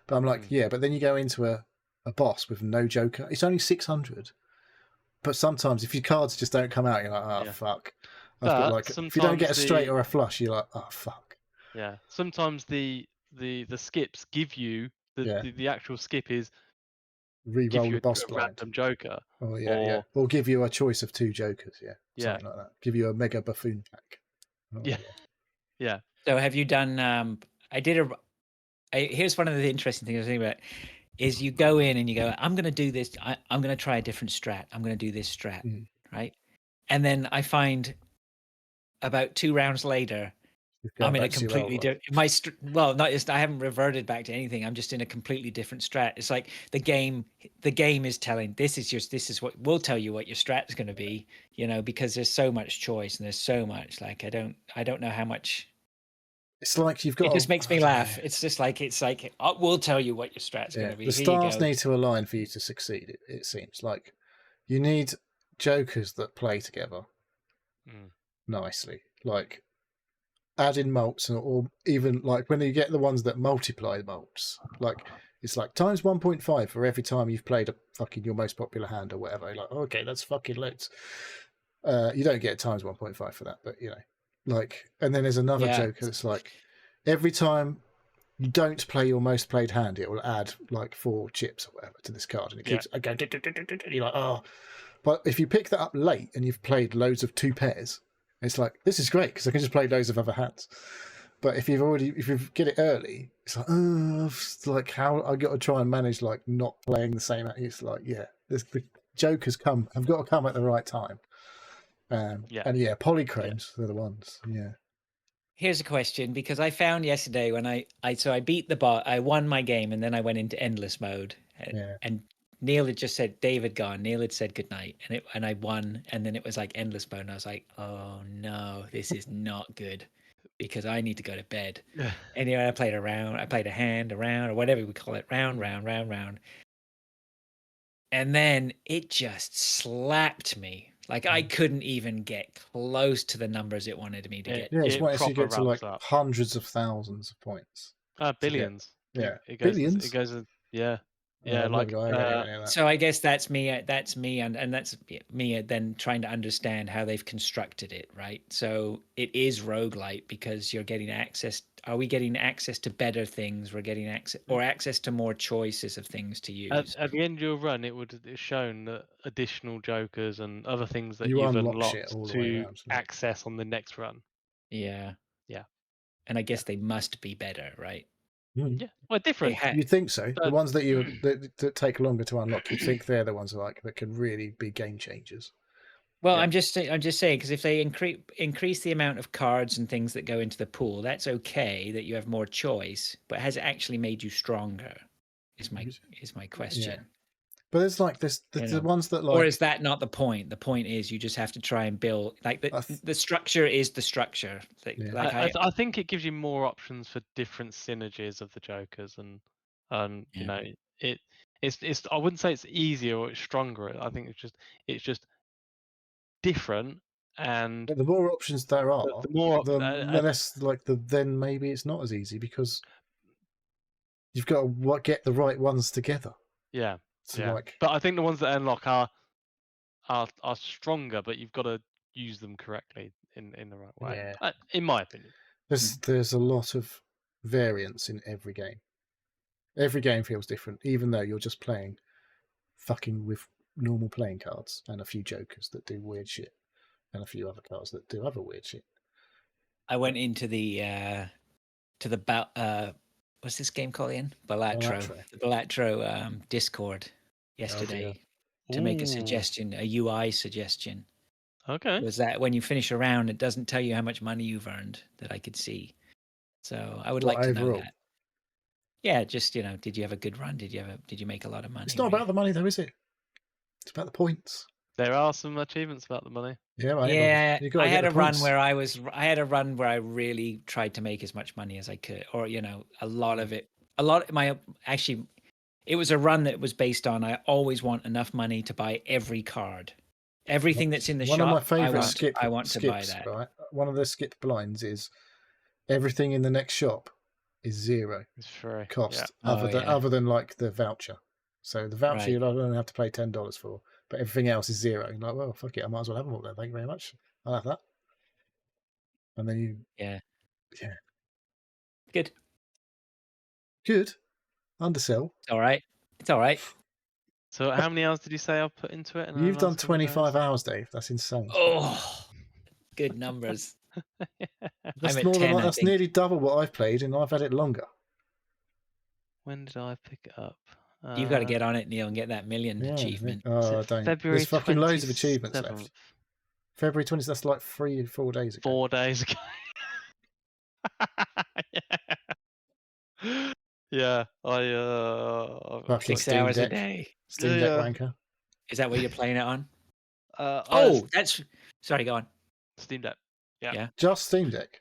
But I'm like, yeah, but then you go into a boss with no Joker. It's only 600. But sometimes if your cards just don't come out, you're like, oh, fuck. I've got like, if you don't get a straight or a flush, you're like, oh, fuck. Yeah, sometimes the skips give you the actual skip is give Re-roll you the boss a blind. random Joker. Oh, yeah. Or give you a choice of 2 Jokers, something like that. Give you a mega buffoon pack. Oh, yeah. So have you done? Here's one of the interesting things I was thinking about is you go in and you go, I'm going to do this. I'm going to try a different strat. I'm going to do this strat, right? And then I find about 2 rounds later, I'm in a completely different. Not just I haven't reverted back to anything. I'm just in a completely different strat. It's like the game is telling this is what we'll tell you what your strat is going to be. Because there's so much choice and there's so much. Like I don't know how much. It's like you've got. It just makes me laugh. It's just like we'll tell you what your strat's going to be. The stars need to align for you to succeed. It seems like you need Jokers that play together nicely, like adding mults, or even like when you get the ones that multiply mults, like it's like times 1.5 for every time you've played a fucking your most popular hand or whatever. You're like, okay, that's fucking loads. You don't get times 1.5 for that, but like, and then there's another Joker that's like every time you don't play your most played hand, it will add like 4 chips or whatever to this card, and it keeps again. You're like, oh, but if you pick that up late and you've played loads of 2 pairs, it's like this is great because I can just play loads of other hands. But if you get it early, it's like, oh, it's like how I got to try and manage like not playing the same. It's like, the Jokers have got to come at the right time. And polychromes are the ones. Yeah. Here's a question, because I found yesterday when I beat the bot, I won my game, and then I went into endless mode, and Neil had just said Dave had gone. Neil had said goodnight, and I won, and then it was like endless mode, and I was like, oh no, this is not good, because I need to go to bed. Anyway, I played a hand, a round, or whatever we call it, round, and then it just slapped me. Like I couldn't even get close to the numbers it wanted me to get. Yeah, it's once you get to like hundreds of thousands of points. Billions. Yeah, it goes, billions. It goes. Yeah. So I guess that's me, and that's me then trying to understand how they've constructed it, right? So it is roguelite because you're getting access. Are we getting access to better things? We're getting access to more choices of things to use. At the end of your run, it would have shown that additional Jokers and other things that you you've unlock unlocked to access on the next run. Yeah. Yeah. And I guess they must be better, right? Yeah, well, different. You'd think so. The ones that take longer to unlock, you'd think they're the ones that can really be game changers. Well, I'm just saying, because if they increase the amount of cards and things that go into the pool, that's okay that you have more choice. But has it actually made you stronger? Is my question. Yeah. But there's like the ones that like, or is that not the point? The point is you just have to try and build like the structure is the structure. I think it gives you more options for different synergies of the Jokers, and it's I wouldn't say it's easier or it's stronger. I think it's just different, and the more options there are, the less then maybe it's not as easy because you've got to get the right ones together. Yeah. But I think the ones that unlock are stronger, but you've got to use them correctly in the right way. In my opinion. There's a lot of variance in every game. Every game feels different, even though you're just playing fucking with normal playing cards and a few jokers that do weird shit and a few other cards that do other weird shit. I went into the what's this game called again? Balatro. The Balatro Discord yesterday to make a suggestion, a UI suggestion. Okay. Was that when you finish a round, it doesn't tell you how much money you've earned that I could see. So I would like to know that. Yeah, just did you have a good run? Did you make a lot of money? It's not about the money though, is it? It's about the points. There are some achievements about the money. Yeah, right. Yeah, I had a run where I really tried to make as much money as I could, or a lot of it. It was a run that was based on I always want enough money to buy every card, everything that's in the shop. One of my favorite I want to buy that. Right? One of the skip blinds is everything in the next shop is zero cost, other than like the voucher. So the voucher you only have to pay $10 for, but everything else is zero. You're like, well, fuck it, I might as well have them all then. Thank you very much. I'll have that. And then you, yeah, good. Undersell. It's all right. It's all right. So how many hours did you say I've put into it? You've done 25 hours, Dave. That's insane. Oh, good numbers. That's more than that's nearly double what I've played, and I've had it longer. When did I pick it up? You've got to get on it, Neil, and get that million achievement. Oh, don't. February There's fucking 27th. loads of achievements left. February 20th, that's like 4 days ago. 4 days ago. Yeah, I 6 hours a day. Steam Deck wanker. Is that what you're playing it on? That's sorry. Go on. Steam Deck. Yeah. Just Steam Deck.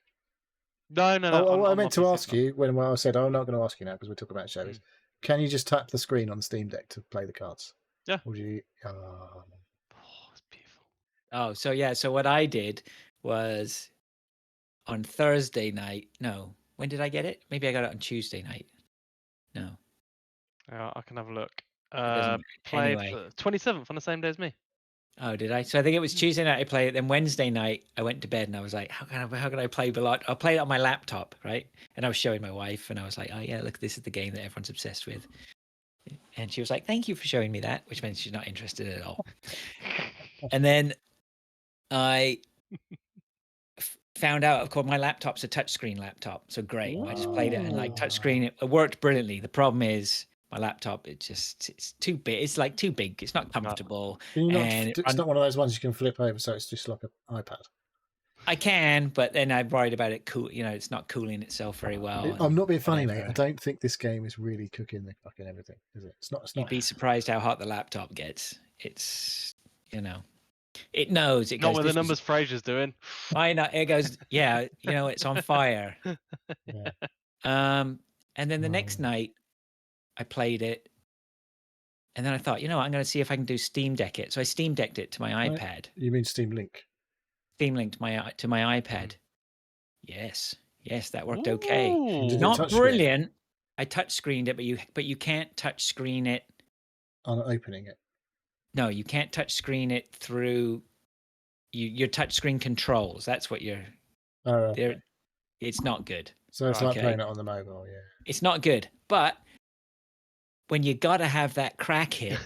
No. I meant to ask you when I said I'm not going to ask you now because we're talking about shows. Can you just tap the screen on Steam Deck to play the cards? Yeah. Or do you? It's beautiful. Oh, so yeah. So what I did was on Thursday night. No, when did I get it? Maybe I got it on Tuesday night. No. I can have a look. Played 27th on the same day as me. Oh, did I? So I think it was Tuesday night I played it. Then Wednesday night I went to bed and I was like, how can I play Balatro? I'll play it on my laptop, right? And I was showing my wife and I was like, oh yeah, look, this is the game that everyone's obsessed with. And she was like, thank you for showing me that, which means she's not interested at all. And then I found out, of course, my laptop's a touchscreen laptop. So great. I just played it and like touchscreen. It worked brilliantly. The problem is my laptop, it's too big. It's like too big. It's not comfortable. It's not one of those ones you can flip over, so it's just like an iPad. I can, but then I'm worried about it. It's not cooling itself very well. I'm not being funny, mate. I don't think this game is really cooking the fucking everything, is it? It's not. You'd be surprised how hot the laptop gets. It's it knows. It not goes, what the numbers Fraser's doing. I know. It goes. Yeah, it's on fire. Yeah. And then the next night, I played it, and then I thought, I'm going to see if I can do Steam Deck it. So I Steam Decked it to my iPad. You mean Steam Link? Steam Linked to my iPad. Yes, that worked okay. Not brilliant. I touch screened it, but you can't touch screen it on opening it. No, you can't touch screen it through your touch screen controls. That's what you're. Okay. It's not good. So it's like playing it on the mobile, yeah. It's not good, but when you got to have that crack hit,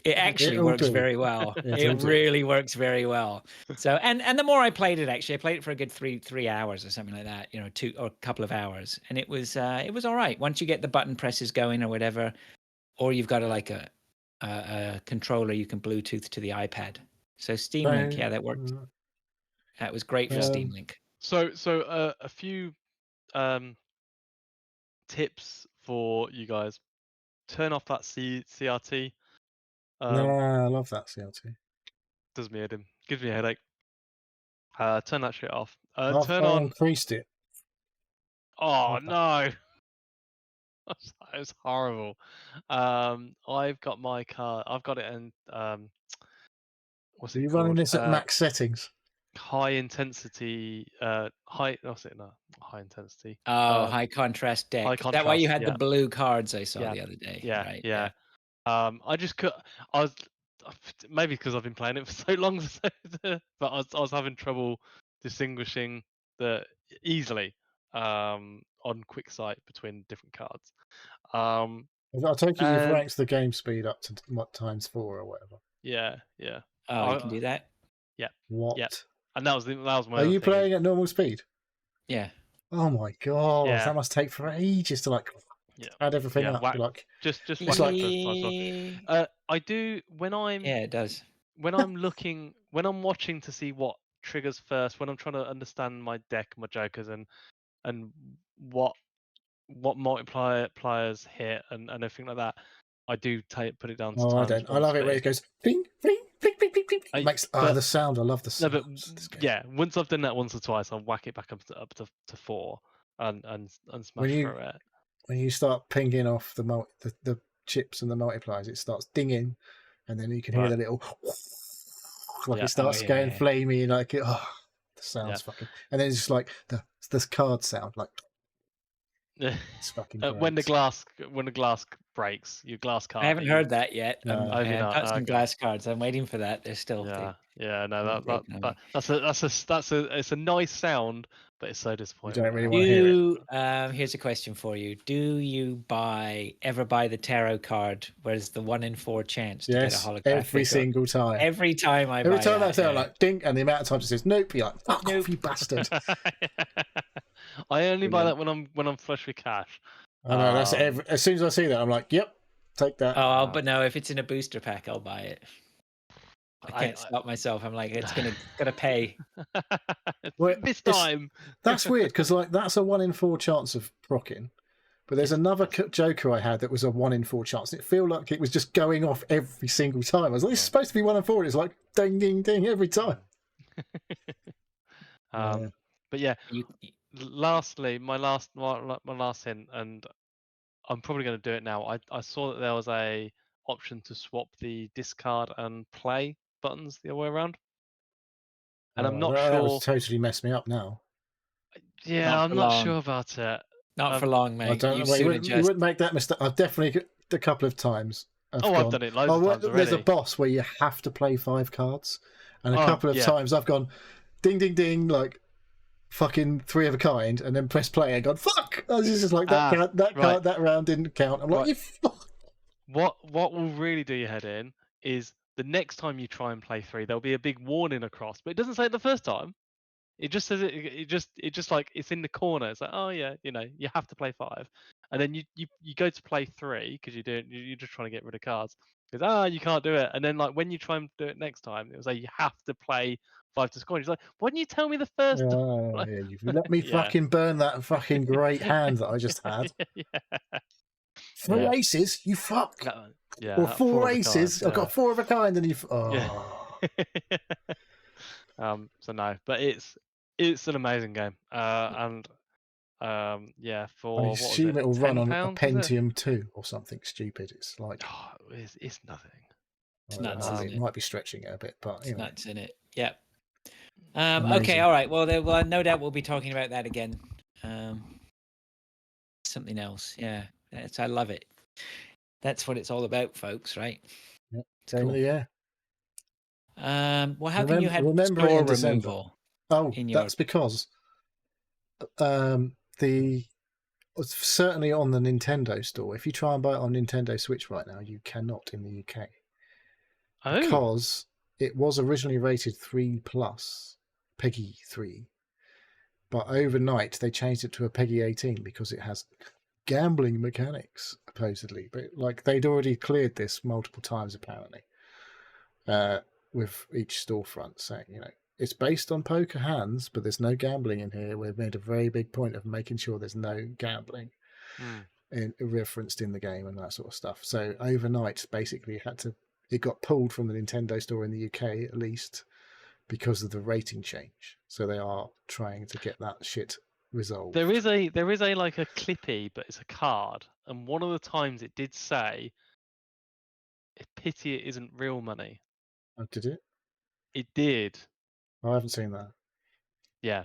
it actually works very well. It really works very well. So, and the more I played it, actually, I played it for a good three hours or something like that. 2 or a couple of hours, and it was all right. Once you get the button presses going or whatever, or you've got a controller you can Bluetooth to the iPad. So Steam Link, that worked. That was great for Steam Link. So a few tips for you guys. Turn off that CRT. I love that CRT. Does me head in. Gives me a headache. Turn that shit off. Turn on. Increased it. Oh no. That was horrible. I've got my car. I've got it in. What's it? Are you running this at max settings? High intensity. What's it? No, high intensity. High contrast deck. High contrast, that why you had the blue cards I saw the other day. Yeah, right? Yeah. I just could. I was maybe because I've been playing it for so long, but I was having trouble distinguishing that easily on quick sight between different cards. Um, I take it you've and ranked the game speed up to what, ×4 or whatever. yeah. Oh, you can do that? What? Yeah. And that was my. Are other you thing is- playing at normal speed? Yeah. Oh my god, Yeah. that must take for ages to like Yeah. add everything Yeah, up. whack. Like just It's whack like- it first time as well. I do when I'm Yeah, it does. when I'm looking when I'm watching to see what triggers first, when I'm trying to understand my deck, my jokers, and what multipliers hit and everything like that, I do put it down to oh, I times don't. I one love it when it speed. goes bing, bing, bing, bing, bing, bing. I- It makes but- the sound. I love the No, sound. but yeah, once I've done that once or twice, I'll whack it back up to 4 and smash you- through it. When you start pinging off the chips and the multipliers, it starts dinging, and then you can hear Right. the little like Yeah. it starts yeah, going yeah. flamey, like the sound's fucking, and then it's just like the card sound, like it's fucking great. when the glass breaks, your glass card. I haven't heard that yet. No. Have you I've not? got some Okay. glass cards. I'm waiting for that. They're still. Yeah, no, taking them. it's a nice sound, but it's so disappointing. don't really wanna hear it. Here's a question for you. Do you ever buy the tarot card where it's the 1 in 4 chance to Yes, get a holographic? every single time. Every time I Every buy time that, I say, I'm yeah. like ding, and the amount of times it says nope, you're like fuck Nope. off, you bastard. I only buy that Brilliant. when I'm flush with cash. I know that's as soon as I see that, I'm like, yep, take that. Oh, but no, if it's in a booster pack, I'll buy it. I can't stop myself. I'm like, it's gonna pay. Well, this it's- time. That's weird because like that's a 1 in 4 chance of procking. But there's another Joker I had that was a 1 in 4 chance. It felt like it was just going off every single time. I was like, it's supposed to be 1 in 4. It's like ding, ding, ding every time. But yeah, You, lastly, my last hint, and I'm probably going to do it now. I saw that there was a option to swap the discard and play buttons the other way around, and I'm not That sure. would totally messed me up now. Yeah, Not I'm for not long. sure about it. not for long, mate. I don't You know. soon You adjust. wouldn't make that mistake. I've definitely a couple of times. I've gone, done it loads of times already. there's a boss where you have to play 5 cards, and a Oh, couple of yeah. times I've gone ding, ding, ding, like fucking 3 of a kind, and then press play and gone fuck. I was just like that card, that right. card, that round didn't count. I'm like, Right. you fuck. What will really do your head in is the next time you try and play 3, there'll be a big warning across, but it doesn't say it the first time. It just says it just like it's in the corner. It's like, oh yeah, you have to play 5, and then you go to play 3 because you're just trying to get rid of cards. Because you can't do it, and then like when you try and do it next time, it was like you have to play 5 to score. He's like, why didn't you tell me the first time? Oh, yeah, you've let me Yeah. fucking burn that fucking great hand that I just had. Yeah. 3 Yeah. aces, you fuck. Yeah. Or that 4 of a aces. kind, I've got 4 of a kind, and you've. Oh. Yeah. So no, but it's an amazing game. And yeah, for I what was assume it will run on a £10, is it? Pentium 2 or something stupid. It's like Oh, it's nothing. It's I don't nuts, know, isn't it it? might be stretching it a bit, but It's you know. nuts in it. Yep. Okay, Amazing. all right. Well, no doubt we'll be talking about that again. Something else. Yeah. I love it. That's what it's all about, folks, right? Yep. It's Game of the year. Well, how come you had remember it store in December. removal? Oh, in your- that's because certainly on the Nintendo store. If you try and buy it on Nintendo Switch right now, you cannot in the UK Oh, because it was originally rated 3+, PEGI 3, but overnight they changed it to a PEGI 18 because it has gambling mechanics supposedly. But like they'd already cleared this multiple times apparently, with each storefront saying, it's based on poker hands, but there's no gambling in here. We've made a very big point of making sure there's no gambling referenced in the game and that sort of stuff. So overnight, basically, it got pulled from the Nintendo store in the UK at least because of the rating change. So they are trying to get that shit resolved. there is a like a Clippy, but it's a card, and one of the times it did say, "Pity it isn't real money." Oh, did it? It did. I haven't seen that. Yeah.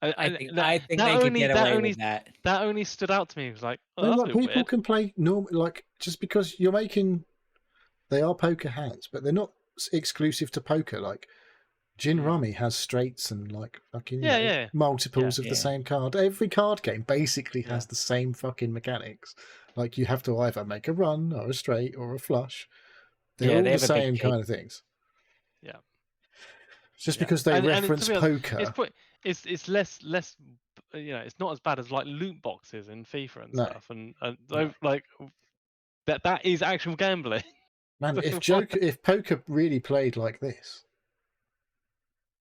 I think they could get away with that. That only stood out to me. It was like, oh, No, that's like, a bit people weird. can play normal, like just because you're making, they are poker hands, but they're not exclusive to poker. Like Gin Rummy has straights and like fucking you know, Yeah. multiples Yeah. of the same card. Every card game basically has Yeah. the same fucking mechanics. Like you have to either make a run or a straight or a flush. They're Yeah, all they the have a big same cake. kind of things. Yeah. Just Yeah. because they And to reference be honest, poker. it's less it's not as bad as like loot boxes in FIFA and No. stuff, and like that is actual gambling. Man, if poker really played like this,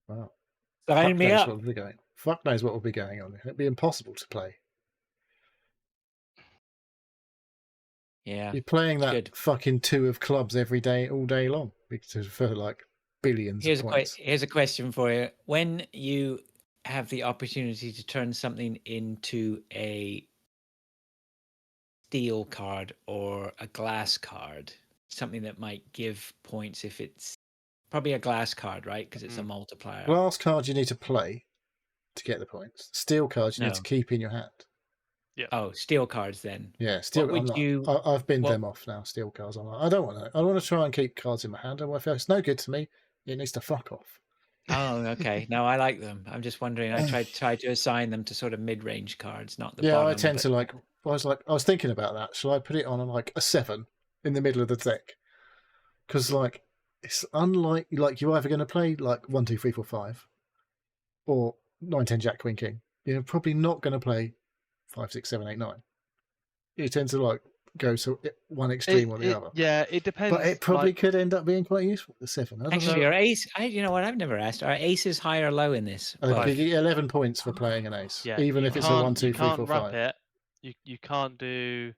wow. Sign me up. Fuck knows what will be going on. It'd be impossible to play. Yeah. You're playing that good. fucking 2 of clubs every day, all day long, because for like billions of points. Here's a question for you. When you have the opportunity to turn something into a steel card or a glass card, something that might give points if it's probably a glass card, right? Because it's a multiplier. Glass cards you need to play to get the points. Steel cards you need to keep in your hand. Yeah. Oh, steel cards then. Yeah, steel. I've binned them off now. Steel cards. I don't want to. I want to try and keep cards in my hand. And if it's no good to me, it needs to fuck off. Oh, okay. No, I like them. I'm just wondering. I tried to assign them to sort of mid-range cards, not the bottom. I tend to like. I was thinking about that. Shall I put it on like a 7 in the middle of the deck? Because like it's unlike like you're either going to play like 1, 2, 3, 4, 5, or 9, 10, Jack, Queen, King. You're probably not going to play 5, 6, 7, 8, 9. You tend to like go to one extreme or the other. Yeah, it depends. But it probably could end up being quite useful. The 7. Actually, are ace? You know what? I've never asked. Are aces high or low in this? You get 11 points for playing an ace, even if it's a 1, 2, 3, 4, 5. You can't do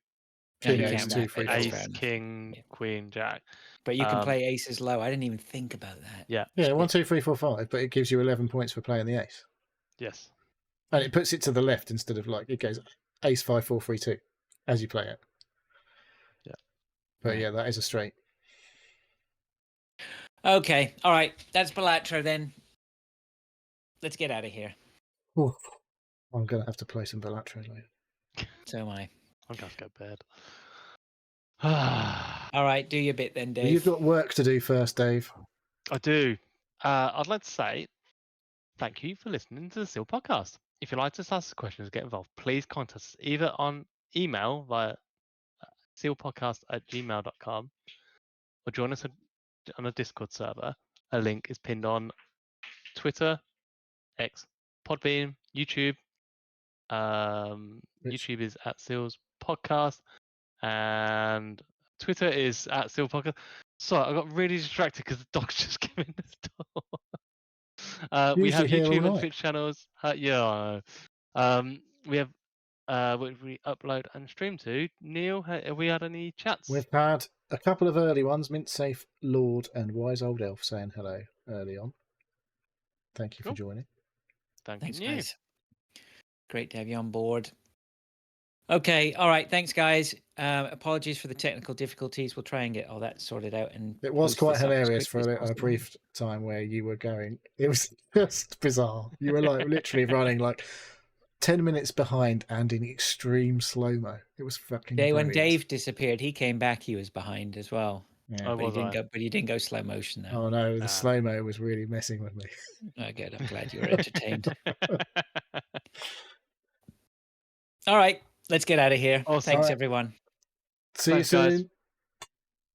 King, ace, 2, 3, 4, ace, king, queen, jack. But you can play aces low. I didn't even think about that. Yeah. Yeah, 1, 2, 3, 4, 5. But it gives you 11 points for playing the ace. Yes. And it puts it to the left instead of like it goes ace 5, 4, 3, 2 as you play it. Yeah. But yeah, that is a straight. Okay. All right. That's Balatro then. Let's get out of here. Ooh, I'm going to have to play some Balatro later. So am I. I'm going to go to bed. All right. Do your bit then, Dave. Well, you've got work to do first, Dave. I do. I'd like to say thank you for listening to the Seal Podcast. If you'd like to ask questions, get involved, please contact us either on email via sealpodcast@gmail.com or join us on a Discord server. A link is pinned on Twitter, X, Podbean, YouTube. YouTube is @Seals Podcast and Twitter is @Seal Podcast. Sorry, I got really distracted because the dog's just came in the door. We have YouTube and Twitch channels. Yeah, I know. We have we upload and stream to. Neil, have we had any chats? We've had a couple of early ones. Mint Safe Lord and Wise Old Elf saying hello early on. Thank you for joining. Thanks, guys. Great to have you on board. Okay, all right. Thanks, guys. Apologies for the technical difficulties. We'll try and get all that sorted out. And it was quite hilarious for a brief time where you were going. It was just bizarre. You were like literally running like 10 minutes behind and in extreme slow-mo. It was fucking when Dave disappeared, he came back. He was behind as well. Yeah, but he didn't go slow motion though. Oh no, the slow-mo was really messing with me. Oh, good. I'm glad you were entertained. All right, let's get out of here. Awesome. Thanks, everyone. See you soon.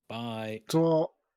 Bye. Ciao.